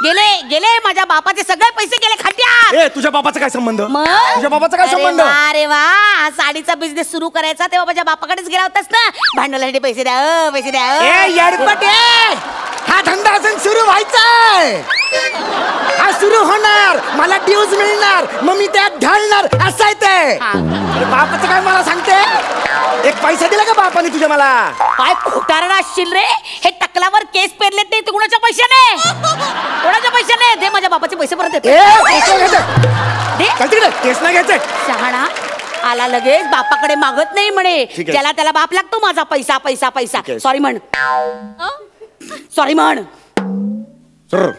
गेले गेले माझ्या बापाचे सगळे पैसे गेले खात्यात. ए तुझ्या बापाचा काय संबंध? मग तुझ्या बापाचा काय संबंध? अरे वा, हा साडीचा बिझनेस सुरू करायचा तेव्हा माझ्या बापाकडेच गेला होतास ना, भांडवलासाठी पैसे द्या पैसे द्या. ए येडपट ए! हा धंदा अजून सुरू व्हायचाय. हा सुरू होणार, मला ड्यूज मिळणार, मग मी त्यात ढालणार, असं आहे ते. अरे बापाचं काय मला सांगते? एक पैसा दिला का बापाने तुझ्या मला? काय खोटारडा असशील रे? हे टकलावर केस पेरलेत नाही ते कुणाच्या पैशाने? कोणाच्या पैशाने? दे माझ्या बापाचे पैसे परत दे. ए केस नाही घ्यायचे. दे. चल तिकडे, केस नाही घ्यायचे. शहाणा आला लगेच, बापाकडे मागत नाही म्हणे. ठीक आहे. ज्याला त्याला बाप लागतो माझा पैसा पैसा पैसा. ठीक आहे. सॉरी म्हण, सॉरी म्हण. सर.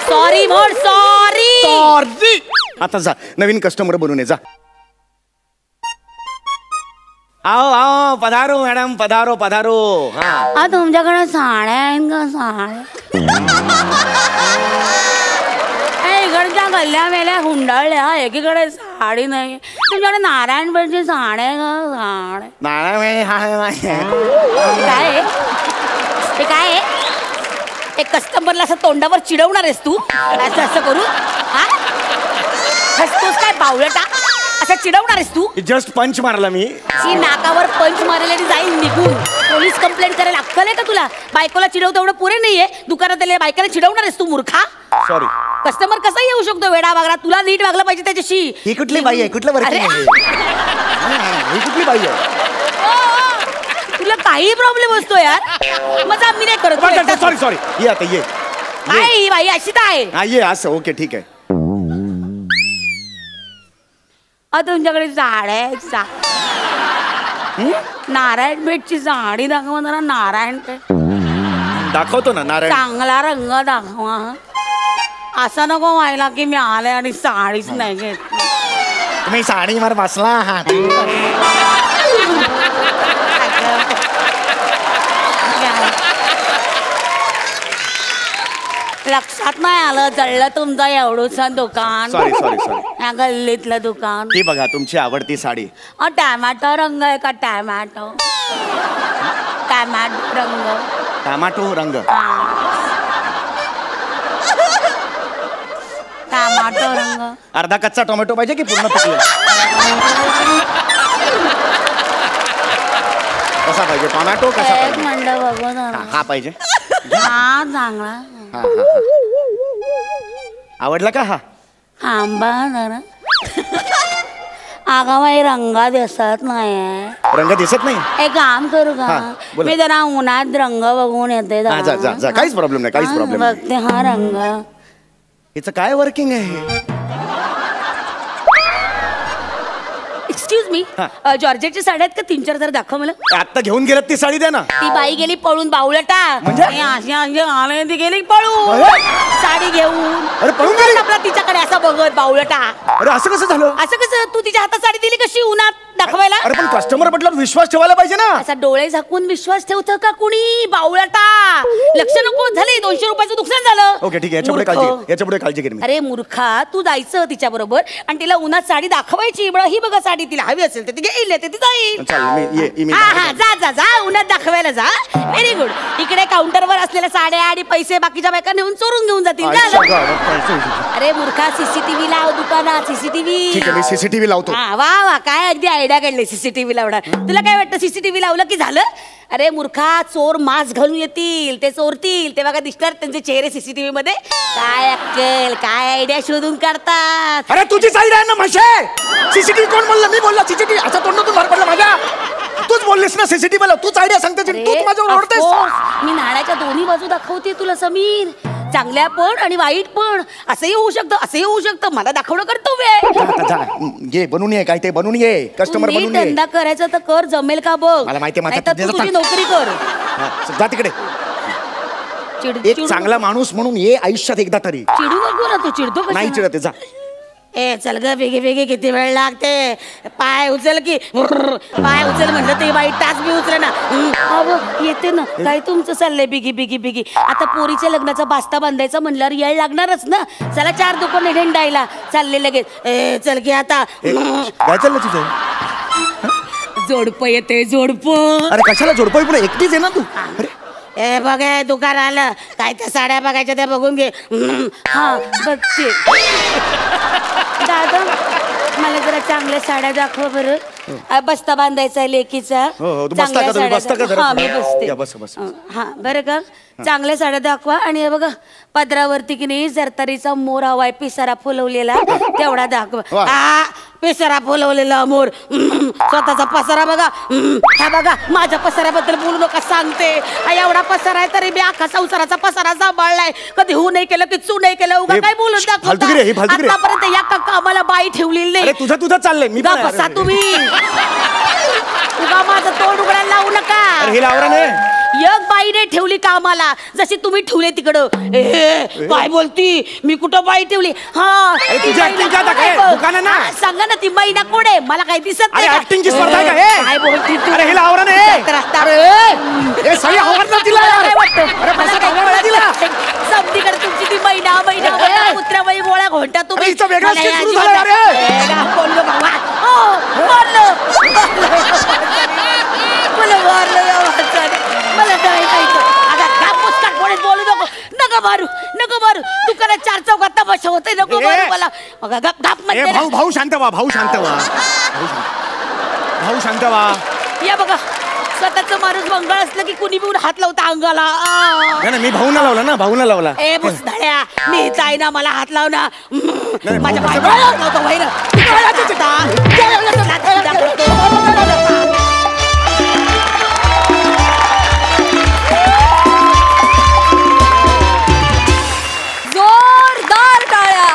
सॉरी म्हण, सॉरी. सॉरी. आता जा, नवीन कस्टमर बनून ये, जा. आओ आओ, पधारो मॅडम, पधारो पधारो. हा तुमच्याकडे साड्या आहेत का? साड्या इकडच्या गल्ल्या वेल्या हुंडाळल्या, एकीकडे साडी नाही. तुमच्याकडे नारायणपेठची साड्या आहे का? साड्या काय आहे? हे काय आहे? एक कस्टमरला असं तोंडावर चिडवणार आहेस तू? असं असं करू? हा, हसतोस काय बावळटा? असं चिडवणार आहेस तू? जस्ट पंच मारला मी. ही नाकावर पंच मारलेली जाईल निघून. पोलीस कंप्लेंट करायला अक्कल आहे का तुला? बायकोला चिडवतो एवढं पुरे नाहीये, दुकानात आलेल्या बायकोला चिडवणार आहेस तू मूर्खा? सॉरी. कस्टमर कसा येऊ शकतो वेडा वागरा? तुला नीट वागलं पाहिजे त्याच्याशी. ही कुठली बाई आहे? कुठलं वर्किंग अरे. आहे? ही कुठली बाई आहे? तुला काही प्रॉब्लेम असतो यार? मजा मी नाही करत. सॉरी सॉरी, ये आता ये. काय ही बाई अशी तर आहे? हा ये असं. ओके ठीक आहे. तुमच्याकडे साड्या आहेत? नारायणपेठची साडी दाखवा जरा. नारायणपेठ दाखवतो ना नारायण. चांगला रंग दाखवा. असं नको व्हायला की मी आले आणि साडीच नाही घेत. तुम्ही साडीवर बसला आहात. लक्षात नाही आलं, जळलं तुमचं एवढंच दुकान. Sorry sorry sorry. या गल्लीतलं दुकान. ही बघा तुमची आवडती साडी. टॅमॅटो रंग आहे का? टॅमॅटो टॅमॅटो रंग. टमाटो रंग. टॅमॅटो रंग. अर्धा कच्चा टोमॅटो पाहिजे की पूर्ण पिकले? कसा पाहिजे टोमॅटो? कसा एक पाहिजे? मिनिट बघू जरा. हा पाहिजे. हा चांगला. हा हा आवडला का? हा आंबा जरा. अगं बाई रंग दिसत नाही. रंग दिसत नाही. एक काम करू का? हा, बोला. मी जरा उन्हात रंग बघून येते. हा, जा जा जा, काहीच प्रॉब्लेम नाही, काहीच प्रॉब्लेम नाही. बघते हा रंग. हिचं काय वर्किंग आहे? एक्सक्यूज मी, हा. जॉर्जेटची साड्या आहेत का? 3-4 जरा दाखव मला. आता घेऊन गेलात ती साडी द्या ना. ती बाई गेली पळून बावळटा. म्हणजे? अशी आले ती गेली पळून साडी घेऊन. अरे, पळून गेली? आपला तिच्याकडे असा बघत बावळटा. अरे असं कसं झालं? असं कसं? तू तिच्या हातात साडी दिली कशी उन्हात दाखवायला? अरे पण कस्टमर म्हटलं विश्वास ठेवायला पाहिजे ना. असा डोळे झाकून विश्वास ठेवतं का कुणी? बावळटा. लक्ष नको झाले. 200 रुपयाचं नुकसान झालं. ओके ठीक आहे, याच्यापुढे मूर्ख. काळजी घे, याच्यापुढे काळजी घे मी. अरे मूर्खा, तू जायचं तिच्या बरोबर आणि तिला उन्हात साडी दाखवायची. बरं ही बघा साडी, तिला हवी असेल तर ती घेईल, ती जाईल. चल मी ये मी हा हा, जा जा जा, उन्हात दाखवायला जा. Very good. इकडे काउंटरवर असलेल्या साड्या आणि पैसे बाकीच्या बायका नेऊन चोरून घेऊन जातील. अरे मूर्खा, सीसीटीव्ही लाव दुकानात. सीसीटीव्ही. ठीक आहे, मी सीसीटीव्ही लावतो. हा, वा वा, काय अगदी आयडिया काढली सीसीटीव्ही लावणार. तुला काय वाटतं सीसीटीव्ही लावलं की झालं? अरे मूर्खा, चोर मास्क घालून येतील, ते चोरतील तेव्हा काय दिसणार त्यांचे चेहरे सीसीटीव्ही मध्ये? काय अक्कल, काय आयडिया शोधून काढतात. अरे तुझी साईड आहे ना म्हशे. सीसीटीव्ही कोण बोलला? मी बोलला सीसीटीव्ही. असा तोंडातून बाहेर पडला माझ्या. तूच बोललीस ना सीसीटीव्ही. तूच आयडिया सांगतेस, तूच माझ्यावर ओरडतेस. मी नाण्याच्या दोन्ही बाजू दाखवते तुला समीर. चांगल्या पण आणि वाईट पण. असंही होऊ शकतं, असंही होऊ शकतं. मला दाखवणं कर्तव्य आहे. ये बनून ये, काय ते बनून ये. कस्टमर बनून ये. धंदा करायचा तर कर, जमेल का बघ. मला माहिती आहे, नाहीतर तू तुझी नोकरी कर. जा तिकडे. एक चांगला माणूस म्हणून ये आयुष्यात एकदा तरी. चिडू नको ना तू. चिडतो नाही कशाला? चिडते, जा. ए चल ग बेगी बेगी किती वेळ लागते पाय उचल की पाय उचल म्हणलं ते बाई टाच बी उचल ना अहो येते ना काय तुमचं चाललंय बिगी बिगी बिगी आता पोरीच्या लग्नाचा बास्ता बांधायचा म्हणल्यावर येळ लागणारच ना चला 4 दुकाने हिंडायला चालले लगेच ए चल की आता काय चाललं तुझं जोडपं येते जोडपं अरे कशाला जोडपं पुढे एकटीच आहे ना तू अरे ए बघे दुकान आलं काय त्या साड्या बघायच्या त्या बघून घे हा बघते दादा मला जरा चांगल्या साड्या दाखवा बरं बस्ता बांधायचा आहे लेकीचा हा मी बसते हा बरं का चांगल्या साड्या दाखवा आणि हे बघा पदरावरती की नाही जरतारीचा मोर हवाय पिसारा फुलवलेला तेवढा दाखवा हा पिसारा फुलवलेला मोर स्वतःचा पसारा बघा हा बघा माझ्या पसाऱ्याबद्दल बोलू नका सांगते एवढा पसारा आहे तरी मी अख्खा संसाराचा पसारा सांभाळलाय कधी हो नाही केलं की चू नाही केलं उगा काय बोलून दाखवता आतापर्यंत या कामाला बाई ठेवलेली नाही तुझं चाललंय मी बसा तुम्ही उगा माझं तोंड उघडायला लावू नका एक बाईने ठेवली कामाला जशी तुम्ही ठेवले तिकडं काय बोलती मी कुठं बाई ठेवली हा सांगा ना ती मैना कोण आहे मला काही दिसत नाही काय बोलती समतीकडे तुमची ती मैना मैना कुत्र्याबाई गोळ्या घोंटा तुम्ही मला बोलू नको नका मारू दुकानात 4 चौकात तमाशा होते नको मारू मला भाऊ शांत व्हा या बघा स्वतःच माणूस मंगळ असलं की कुणी बी हात लावता अंगाला मी भाऊना लावला ए मुसधड्या मी ताई ना मला हात लाव ना माझ्या जोरदार टाळ्या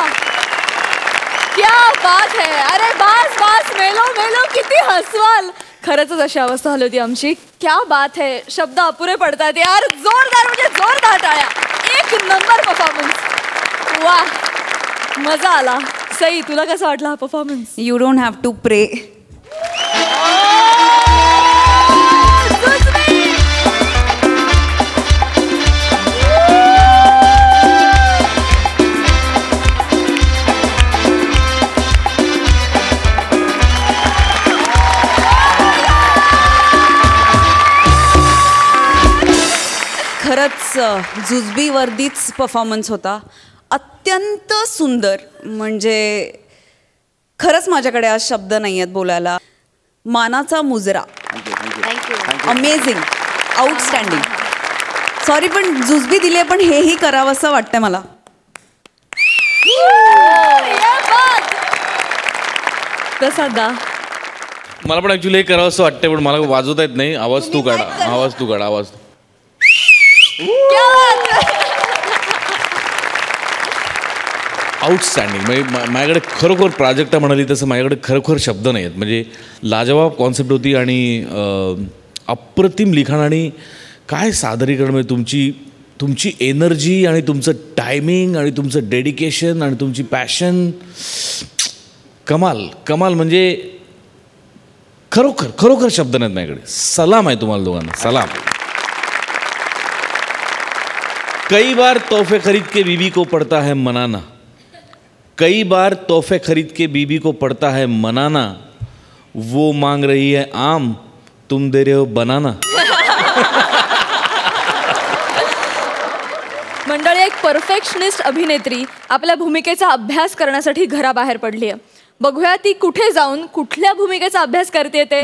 क्या बात है अरे बास मेलो किती हसवाल खरंच अशी अवस्था झाली होती आमची क्या बात है शब्द अपुरे पडतात यार जोरदार म्हणजे जोरदार टाळ्या 1 नंबर परफॉर्मन्स वा मजा आला सई तुला कसा वाटला हा performance you don't have to pray खरंच जुजबी वर्दीच परफॉर्मन्स होता अत्यंत सुंदर म्हणजे खरंच माझ्याकडे आज शब्द नाही आहेत बोलायला मानाचा मुजरा अमेझिंग आउटस्टँडिंग सॉरी पण जुजबी दिली पण हेही करावं असं वाटतं मला मला पण ऍक्च्युली हे करावं असं वाटतं पण मला वाजवता येत नाही आवाज तू काढा आउटस्टँडिंग म्हणजे माझ्याकडे खरोखर प्राजक्ता म्हणाली तसं माझ्याकडे खरोखर शब्द नाही आहेत म्हणजे लाजवाब कॉन्सेप्ट होती आणि अप्रतिम लिखाण आणि काय सादरीकरण म्हणजे तुमची एनर्जी आणि तुमचं टायमिंग आणि तुमचं डेडिकेशन आणि तुमची पॅशन कमाल म्हणजे खरोखर शब्द नाहीत माझ्याकडे सलाम आहे तुम्हाला दोघांना सलाम कई बार तोहफे खरीद के बीबी को पड़ता है मनाना कई बार तोहफे खरीद के बीबी को पड़ता है मनाना वो मांग रही है आम तुम दे रहे हो बनाना मंडळी एक परफेक्शनिस्ट अभिनेत्री आपल्या भूमिकेचा अभ्यास करण्यासाठी घराबाहेर पडली आहे बघूया ती कुठे जाऊन कुठल्या भूमिकेचा अभ्यास करते ते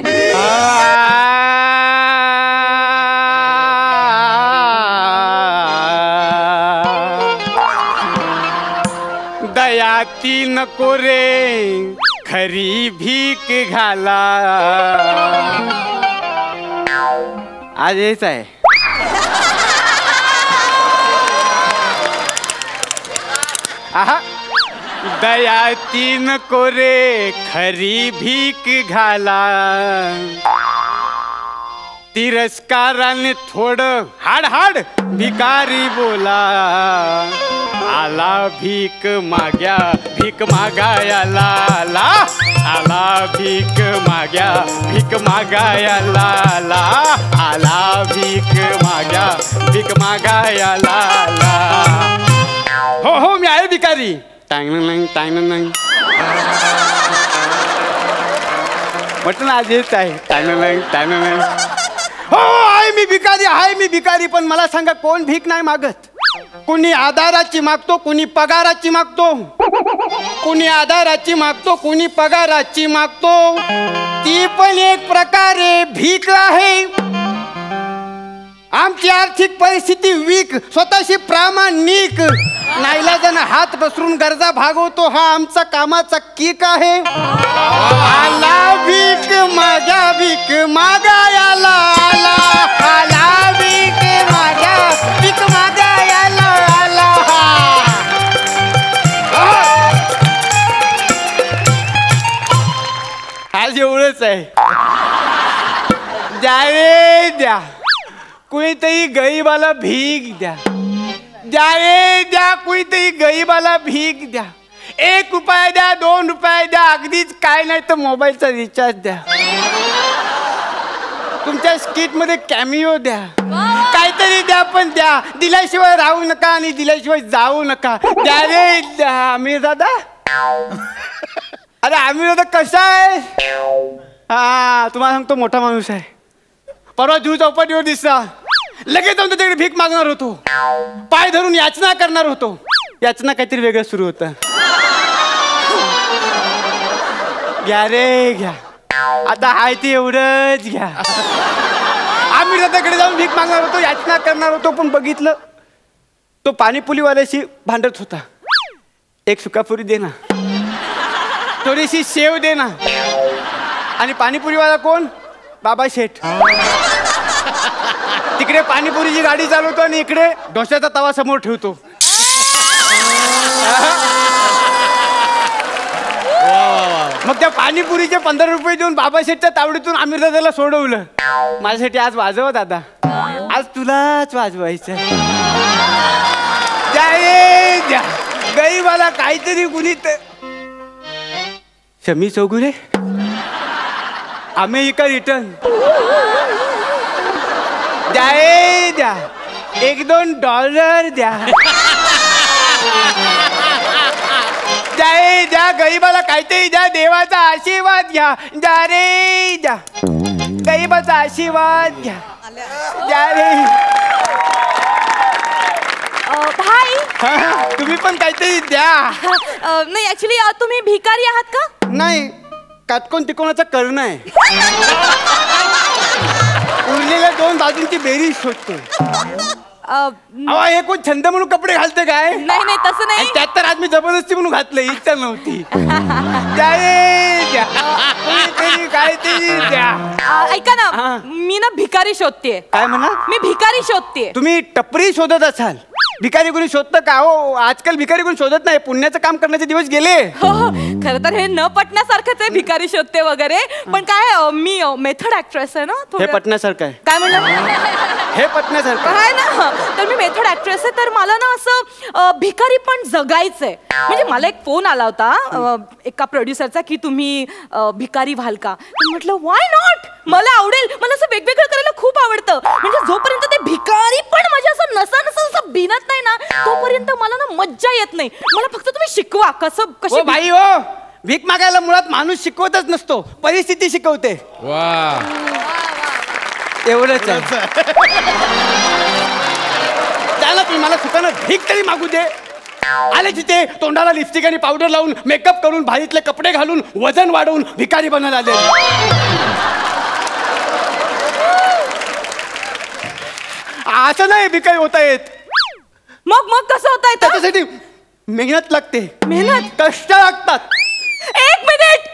दयाती नको रे खरी भीक घाला आज हेच आहे आहा दयाती नको रे खरी भीक घाला तिरस्काराने थोडं हाड भिकारी बोला आला भीक माग्या भीक मागायला आला आला भीक माग्या भीक मागायला आला आला भीक माग्या भीक मागायला आला हो हो मी आहे भिकारी टांग नाही म्हटलं आज येत आहे टांग नाही हो आहे मी भिकारी पण मला सांगा कोण भीक नाही मागत कुणी आधाराची मागतो कुणी पगाराची मागतो कुणी आधाराची मागतो कुणी पगाराची मागतो ती पण एक प्रकारे भीक आहे आमची आर्थिक परिस्थिती वीक स्वतःशी प्रामाणिक नाईलाजानं हात पसरून गरजा भागवतो हा आमचा कामाचा किक आहे आला भीक मागा भीक मागायला आला आला भीक मागा भीक मागायला आला आज एवढंच आहे द्या रे द्या कुणीतरी गरीबाला भीक द्या द्या रे द्या कुणीतरी गरीबाला भीक द्या 1 रुपया द्या 2 रुपये द्या अगदीच काय नाही तर मोबाईलचा रिचार्ज द्या तुमच्या स्किट मध्ये कॅमिओ द्या काहीतरी द्या पण द्या दिल्याशिवाय राहू नका आणि दिल्याशिवाय जाऊ नका द्या रे द्या आमिर दादा अरे आमिर दादा कसा आहे हा तुम्हाला सांगतो मोठा माणूस आहे परवा जीव चौपाटीवर दिसला लगेच जाऊन त्याच्याकडे भीक मागणार होतो पाय धरून याचना करणार होतो याचना काहीतरी वेगळं सुरू होतं घ्या रे घ्या आता आहे ते एवढंच घ्या आम्ही दादाकडे जाऊन भीक मागणार होतो याचना करणार होतो पण बघितलं तो पाणीपुरीवाल्याशी भांडत होता एक सुकापुरी दे ना थोडीशी शेव दे ना आणि पाणीपुरीवाला कोण बाबा शेठ तिकडे पाणीपुरीची गाडी चालवतो आणि इकडे डोश्याचा तवा समोर ठेवतो मग त्या पाणीपुरीचे 15 रुपये देऊन बाबा शेठच्या तावडीतून आमिर दादाला सोडवलं माझ्यासाठी आज वाजव दादा आज तुलाच वाजवायचं द्या गरीबाला काहीतरी कुणी शमी चौगुले अमेरिका रिटर्न द्या 1-2 डॉलर द्या द्या गरीबाला काहीतरी द्या देवाचा आशीर्वाद घ्या द्या रे द्या गरीबाचा आशीर्वाद घ्या द्या रे भाई तुम्ही पण काहीतरी द्या नाही ऍक्च्युली तुम्ही भिकारी आहात का नाही काटकोन तिकोणाचा कर्ण आहे उरलेल्या 2 बाजूंची बेरीज शोधतो हे कोण छंद म्हणून कपडे घालते काय नाही तसं नाही त्यात तर आज मी जबरदस्ती म्हणून घातलं इच्छा नव्हती काहीतरी द्या ऐका ना मी ना भिकारी शोधते काय म्हणा मी भिकारी शोधते तुम्ही टपरी शोधत असाल भिकारी कोणी शोधतं का हो आजकाल भिकारी कोणी शोधत नाही पुण्याचं काम करण्याचे दिवस गेले हो खरं तर हे न पटण्यासारखंच आहे भिकारी शोधते वगैरे पण काय मी मेथड ऍक्ट्रेस आहे ना हे पटण्यासारखं आहे काय म्हणलं हे पटण्यासारखं आहे ना तर मी मेथड ऍक्ट्रेस आहे तर मला ना असं भिकारी पण जगायचंय म्हणजे मला एक फोन आला होता एका प्रोड्युसरचा की तुम्ही भिकारी व्हाल का म्हटलं वाय नॉट मला आवडेल मला असं वेगवेगळं करायला खूप आवडतं म्हणजे जोपर्यंत ते भिकारी पण माझ्या असं नसा बिनत नाही ना तोपर्यंत मला ना मज्जा येत नाही मला फक्त तुम्ही शिकवा कशी बाई हो भीक मागायला मुळात माणूस शिकवतच नसतो परिस्थिती शिकवते वा एवढंच त्याला तुम्ही मला सुखानं भीक तरी मागू दे आले तिथे तोंडाला लिपस्टिक आणि पावडर लावून मेकअप करून भारीतले कपडे घालून वजन वाढवून भिकारी बनायला आले असं नाही भिकारी होता येत मग कसं होता येत त्याच्यासाठी मेहनत लागते मेहनत कष्ट लागतात 1 मिनिट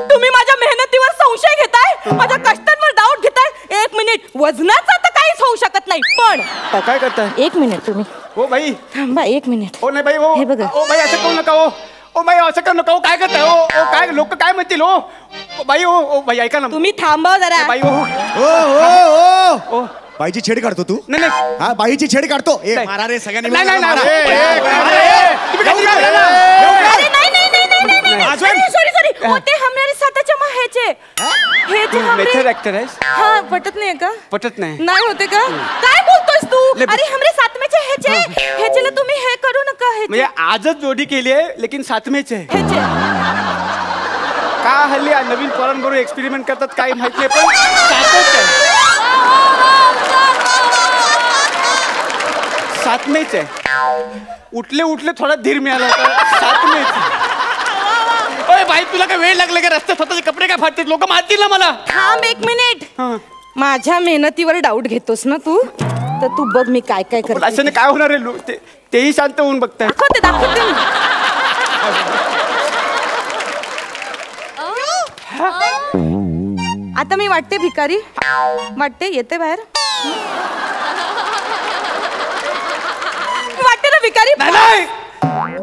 तुम्ही माझ्या मेहनतीवर संशय घेताय माझ्या कष्टांवर डाऊट घेताय 1 मिनिट वजनाचा तर काहीच होऊ शकत नाही पण काय करताय 1 मिनिट तुम्ही हो बाई थांबा 1 मिनिट हो नाही बाई हो हे बघा ओ बाई असं करू नका ओ बाई असं करू नका काय करताय ओ काय लोक काय म्हणतील ओ बाई ओ बाई ऐका ना तुम्ही थांबा जरा बाई ओ बाईची छेड काढतो तू? नाही नाही हा बाईची छेड काढतो. ए नाही. मारा रे सगळ्यांनी नाही, मिळून नाही, मारा. नाही. ते हमारे साथाच्या माहेचे हे जे मेथड ऍक्टर आहेस हाँ पटत नाही का? पटत नाही नाही होते का? काय बोलतोयस तू? अरे हमरे सातमेचे ह्याचे तुम्ही हे करू नका म्हणजे आजच जोडी केली आहे लेकिन सातमेच आहे ह्याचे का हल्ली नवीन पोरांबरोबर एक्सपेरिमेंट करतात काही माहित नाही पण सातच आहे सातमेच आहे उठले उठले थोडा धीर मिळाला होता सातमेच ओय बाई तुला काय वेळ लागला का रस्त्यात स्वतःचे कपडे काय फाटतील लोक मारतील ना मला थांब एक मिनिट माझ्या मेहनतीवर डाऊट घेतोस ना तू तर तू बघ मी काय काय करते अशाने काय होणार आहे तेही शांत होऊन बघताय दाखवते आता मी वाटते भिकारी वाटते येते बाहेर वाटते ना भिकारी नाही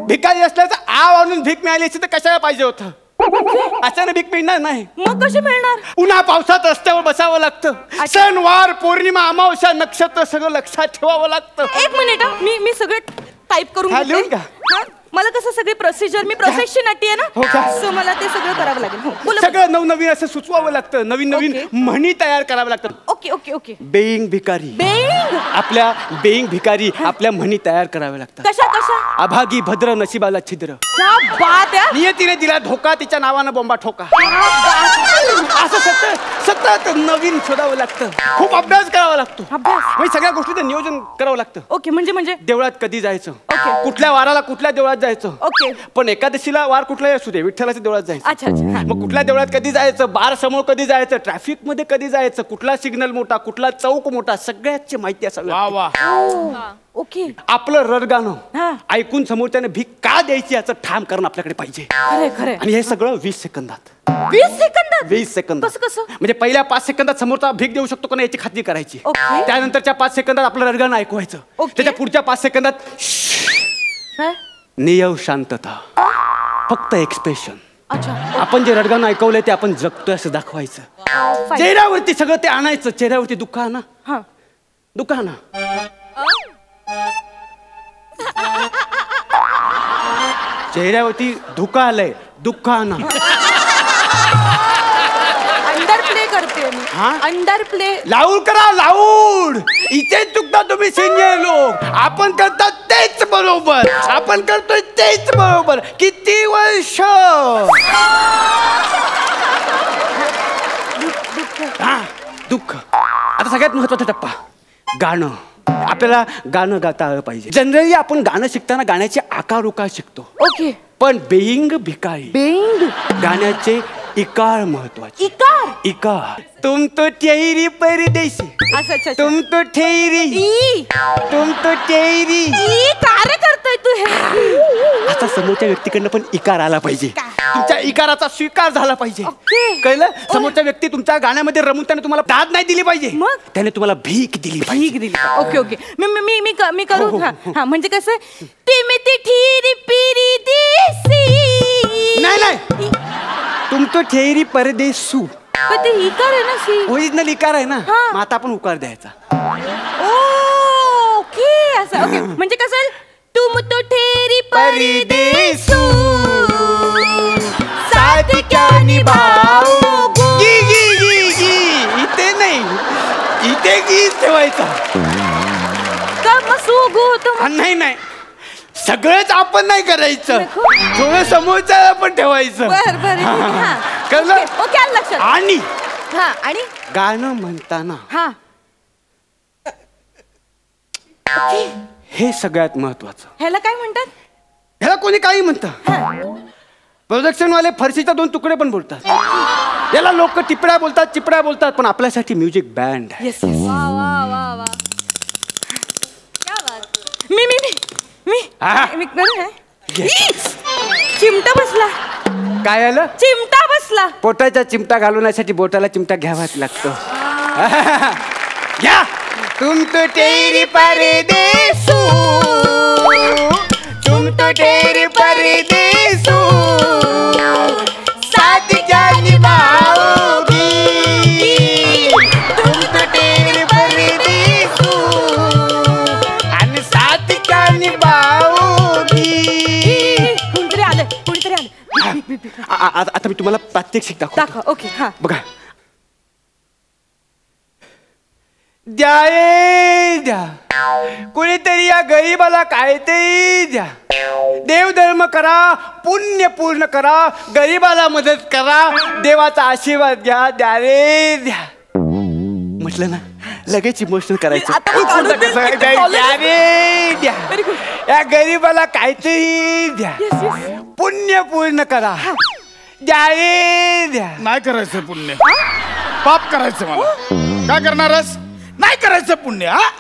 भिकारी असल्याचं आव आणून भीक मिळाली असती तर कशाला पाहिजे होतं अचानक भीक मिळणार नाही मग कशी मिळणार उन्हा पावसात रस्त्यावर बसावं लागतं सण वार पौर्णिमा अमावस्या नक्षत्र सगळं लक्षात ठेवावं लागतं एक मिनिट मी सगळं टाईप करून लिहून का मला कसं सगळी प्रोसिजर मी प्रोफेशन नाटी आहे ना सो मला ते सगळं करावं लागेल सगळं नवनवीन असं सुचवावं लागतं नवीन नवीन म्हणी तयार करावं लागतं ओके ओके ओके बेईंग भिकारी बेईंग आपल्या बेईंग भिकारी आपल्या म्हणी तयार कराव्या लागतात कशा कशा अभागी भद्र नशिबाला छिद्र क्या बात आहे नियतीने दिला धोका तिच्या नावानं बोंबा ठोका असं सतत नवीन शोधावं लागतं खूप अभ्यास करावा लागतो म्हणजे सगळ्या गोष्टीचं नियोजन करावं लागतं ओके म्हणजे देवळात कधी जायचं ओके कुठल्या वाराला कुठल्या देवळात जायचं ओके पण एकादशीला वार कुठलाही असू दे विठ्ठलाच्या देवळात जायचं अच्छा अच्छा मग कुठल्या देवळात कधी जायचं बार समोर कधी जायचं ट्रॅफिक मध्ये कधी जायचं कुठला सिग्नल मोठा कुठला चौक मोठा सगळ्याची माहिती असावी ओके आपलं रडगाणं ऐकून समोरच्याने भीक का द्यायची याचं ठाम करणं आपल्याकडे पाहिजे खरं आणि हे सगळं 20 सेकंदात 20 सेकंदात कसं म्हणजे पहिल्या 5 सेकंदात समोरचा भीक देऊ शकतो का नाही याची खात्री करायची त्यानंतरच्या 5 सेकंदात आपलं रडगाणं ऐकवायचं त्याच्या पुढच्या 5 सेकंदात नियव शांतता फक्त एक्सप्रेशन आपण जे रडगाणं ऐकवलंय ते आपण जगतोय असं दाखवायचं चेहऱ्यावरती सगळं ते आणायचं चेहऱ्यावरती दुःख आणा दुःख आणा चेहऱ्यावरती धुका आलंय दुःख आणा अंडर प्ले करते मी अंडर प्ले लाऊड करा लाऊड इथे चुकता तुम्ही सिनियर लोक आपण करतात तेच बरोबर आपण करतोय तेच बरोबर किती वर्ष दुःख आता सगळ्यात महत्वाचा टप्पा गाणं आपल्याला गाणं गाता आलं पाहिजे जनरली आपण गाणं शिकताना गाण्याचे आकार उकार शिकतो ओके पण बेईंग भिकारी बेईंग गाण्याचे इकार महत्वाचे इकार इकार तुम तो ठेरी परदेशी तुम तो ठेरी तुम तो ठेरी काय करतोय तू हे आता समोरच्या व्यक्तीकडनं पण इकार आला पाहिजे तुमच्या इकाराचा स्वीकार झाला पाहिजे कळलं समोरच्या व्यक्ती तुमच्या गाण्यामध्ये रमून त्याने तुम्हाला दाद नाही दिली पाहिजे त्याने तुम्हाला भीक दिली ओके ओके मी करू हा म्हणजे कसं ती ठेरी पिरी देसी नाही तुम तो ठेरी परदेसू ते इकार आहे ना सी ओरिजिनल इकार आहे ना मग आता आपण उकार द्यायचा ओके असं ओके म्हणजे कसं तुम तो ठेरी परदेसू साथ क्या निभाओगे इथे नाही इथे गीत ठेवायचा नाही सगळंच आपण नाही करायचं थोडं समोरच्या पण ठेवायचं आणि गाणं म्हणताना हे सगळ्यात महत्वाचं ह्याला काय म्हणतात ह्याला कोणी काही म्हणतं प्रोडक्शन वाले फरशीचा 2 तुकडे पण बोलतात याला लोक टिपड्या बोलतात पण आपल्यासाठी म्युझिक बँड चिमटा बसला काय आलं चिमटा बसला पोटाचा चिमटा घालवण्यासाठी बोटाला चिमटा घ्यावाच लागतो घ्या तुम तो तेरी परदेसू तुम तो तेरी परदेसू साथ क्या निभाओगी तुम तो तेरी परदेसू आता मी तुम्हाला प्रात्यक्षिक दाखव. ओके हा बघा. द्या रे द्या, कुणीतरी या गरीबाला काहीतरी द्या. देवधर्म करा, पुण्य पूर्ण करा, गरीबाला मदत करा, देवाचा आशीर्वाद घ्या. द्या रे द्या म्हटलं ना, लगेच इमोशनल करायचं. द्या रे द्या, या गरीबाला काहीतरी द्या, पुण्य पूर्ण करा. द्या रे द्या. नाही करायचं पुण्य, पाप करायचं मला. काय करणारस? नाही करायचं पुण्य. हा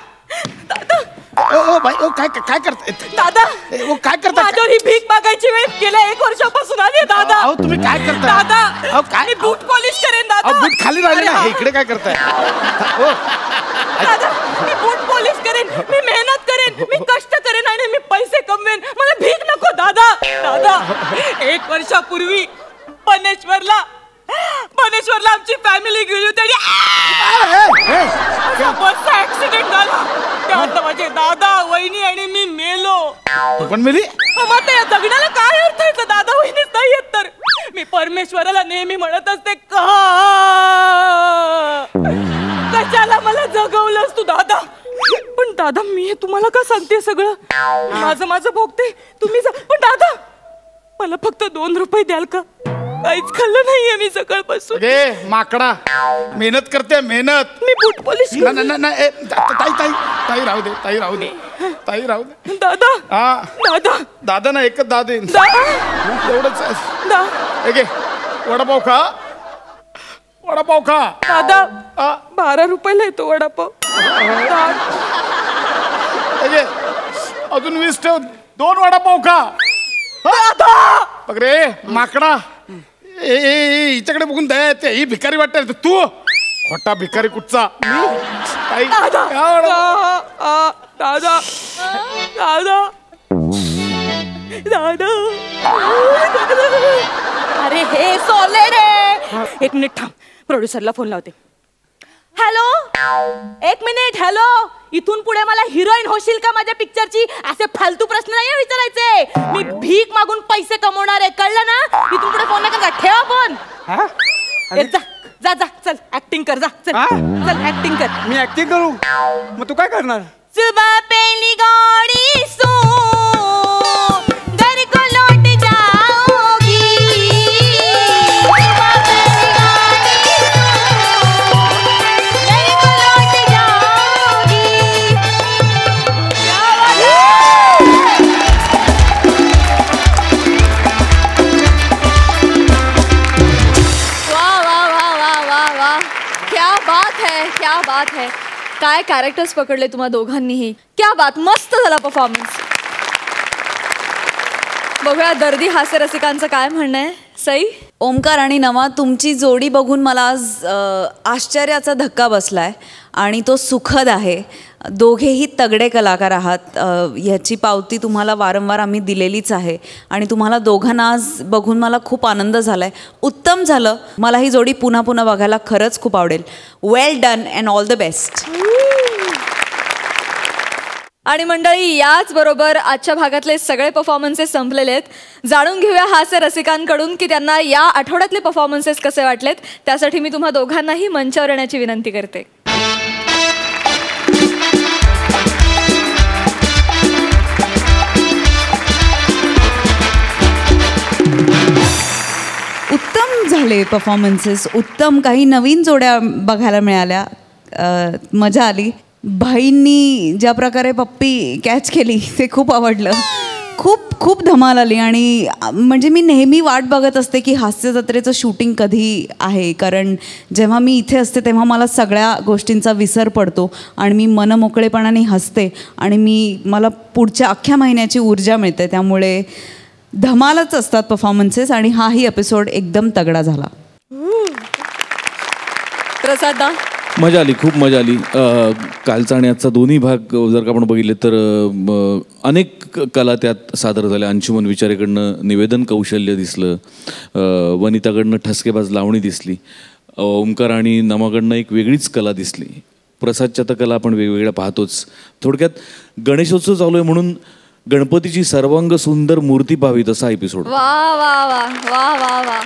ओ भाई, ओ काय काय करताय दादा? ओ काय करताय? माझ्यावर ही भीक मागायची वेळ गेल्या 1 वर्षापासून आली दादा. अहो तुम्ही काय करताय? दादा अहो काय? मी बूट पॉलिश करेन दादा. अहो बूट खाली राहिले ना, इकडे काय करताय? ओ दादा मी बूट पॉलिश करेन, मी मेहनत करेन, मी कष्ट करेन आणि मी पैसे कमवेन. मला भीक नको दादा. दादा 1 वर्षापूर्वी पनेश्वरला आमची फॅमिली गेली होती आणि बसचा ऍक्सिडेंट झाला. त्यात माझे दादा, वहिनी आणि मी मेलो. पण मिली मग त्या जगण्याला काय अर्थ आहे? दादा वहिनीच नाही येत तर मी परमेश्वराला नेहमी म्हणत असते, कशाला मला जगवलंस तू दादा? पण दादा मी हे तुम्हाला का सांगते सगळं? माझं भोगते तुम्ही. पण दादा मला फक्त 2 रुपये द्याल का? काहीच खाल्लं नाहीये मी सकाळपासून. माकडा, मेहनत करते मेहनत. मी बूट पॉलिश ताई राहू दे, ताई राहू दे, ताई राहू दे. दादा हा दादा दादा ना एकच दादा येईन एवढंच. वडापाव खा, वडापाव खा. दादा 12 रुपयाला येतो वडापाव. अजून 20 ठेव, 2 वडापाव खा. बघ रे माकडा, हिच्याकडे बघून दया येते. ही भिकारी वाटते तू, खोटा भिकारी कुठचा. दादा दादा दादा अरे हे सोले रे. 1 मिनिट थांब, प्रोड्युसरला फोन लावते. Hello, 1 minute. हॅलो, इथून पुढे मला हिरोईन होशील का माझ्या पिक्चरची? असे फालतू प्रश्न नाही विचारायचे. मी भीक मागून पैसे कमवणार आहे, कळलं ना? इथून पुढे फोन नका ठेवा फोन. जा जा चल ऍक्टिंग कर. जा चल ऍक्टिंग कर. मी ऍक्टिंग करू? मग तू काय करणार? सुबह पहली गाड़ी सो घर को लौट जाओगी. क्या बात है. काय कॅरेक्टर्स पकडले तुम्हा दोघांनीही. क्या बात, मस्त झाला परफॉर्मन्स. बघूया दर्दी हास्य रसिकांचं काय म्हणणं आहे. सई? ओमकार आणि नमा, तुमची जोडी बघून मला आज आश्चर्याचा धक्का बसलाय आणि तो सुखद आहे. दोघेही तगडे कलाकार आहात. ह्याची पावती तुम्हाला वारंवार आम्ही दिलेलीच आहे आणि तुम्हाला दोघांना आज बघून मला खूप आनंद झाला आहे. उत्तम झालं. मला ही जोडी पुन्हा पुन्हा बघायला खरंच खूप आवडेल. Well done and all the best. आणि मंडळी, याच बरोबर आजच्या भागातले सगळे परफॉर्मन्सेस संपलेले आहेत. जाणून घेऊया हास्य रसिकांकडून की त्यांना या आठवड्यातले परफॉर्मन्सेस कसे वाटलेत. त्यासाठी मी तुम्हा दोघांनाही मंचावर येण्याची विनंती करते. उत्तम झाले परफॉर्मन्सेस, उत्तम. काही नवीन जोड्या बघायला मिळाल्या, मजा आली. भाईंनी ज्या प्रकारे पप्पी कॅच केली ते खूप आवडलं. खूप धमाल आली. आणि म्हणजे मी नेहमी वाट बघत असते की हास्य जत्रेचं शूटिंग कधी आहे, कारण जेव्हा मी इथे असते तेव्हा मला सगळ्या गोष्टींचा विसर पडतो आणि मी मनमोकळेपणाने हसते आणि मला पुढच्या अख्ख्या महिन्याची ऊर्जा मिळते. त्यामुळे धमालच असतात परफॉर्मन्सेस आणि हाही एपिसोड एकदम तगडा झाला. प्रसादा? मजा आली, खूप मजा आली. कालचा आणि आजचा दोन्ही भाग जर का आपण बघितले तर अनेक कला त्यात सादर झाल्या. अंशुमन विचारेकडनं निवेदन कौशल्य दिसलं, वनिताकडनं ठसकेबाज लावणी दिसली, ओमकार आणि नमाकडनं एक वेगळीच कला दिसली. प्रसादच्या तर कला आपण वेगवेगळ्या पाहतोच. थोडक्यात गणेशोत्सव चालू आहे म्हणून गणपतीची सर्वांग सुंदर मूर्ती पाहावी तसा एपिसोड. वा वा वा वा वा वा.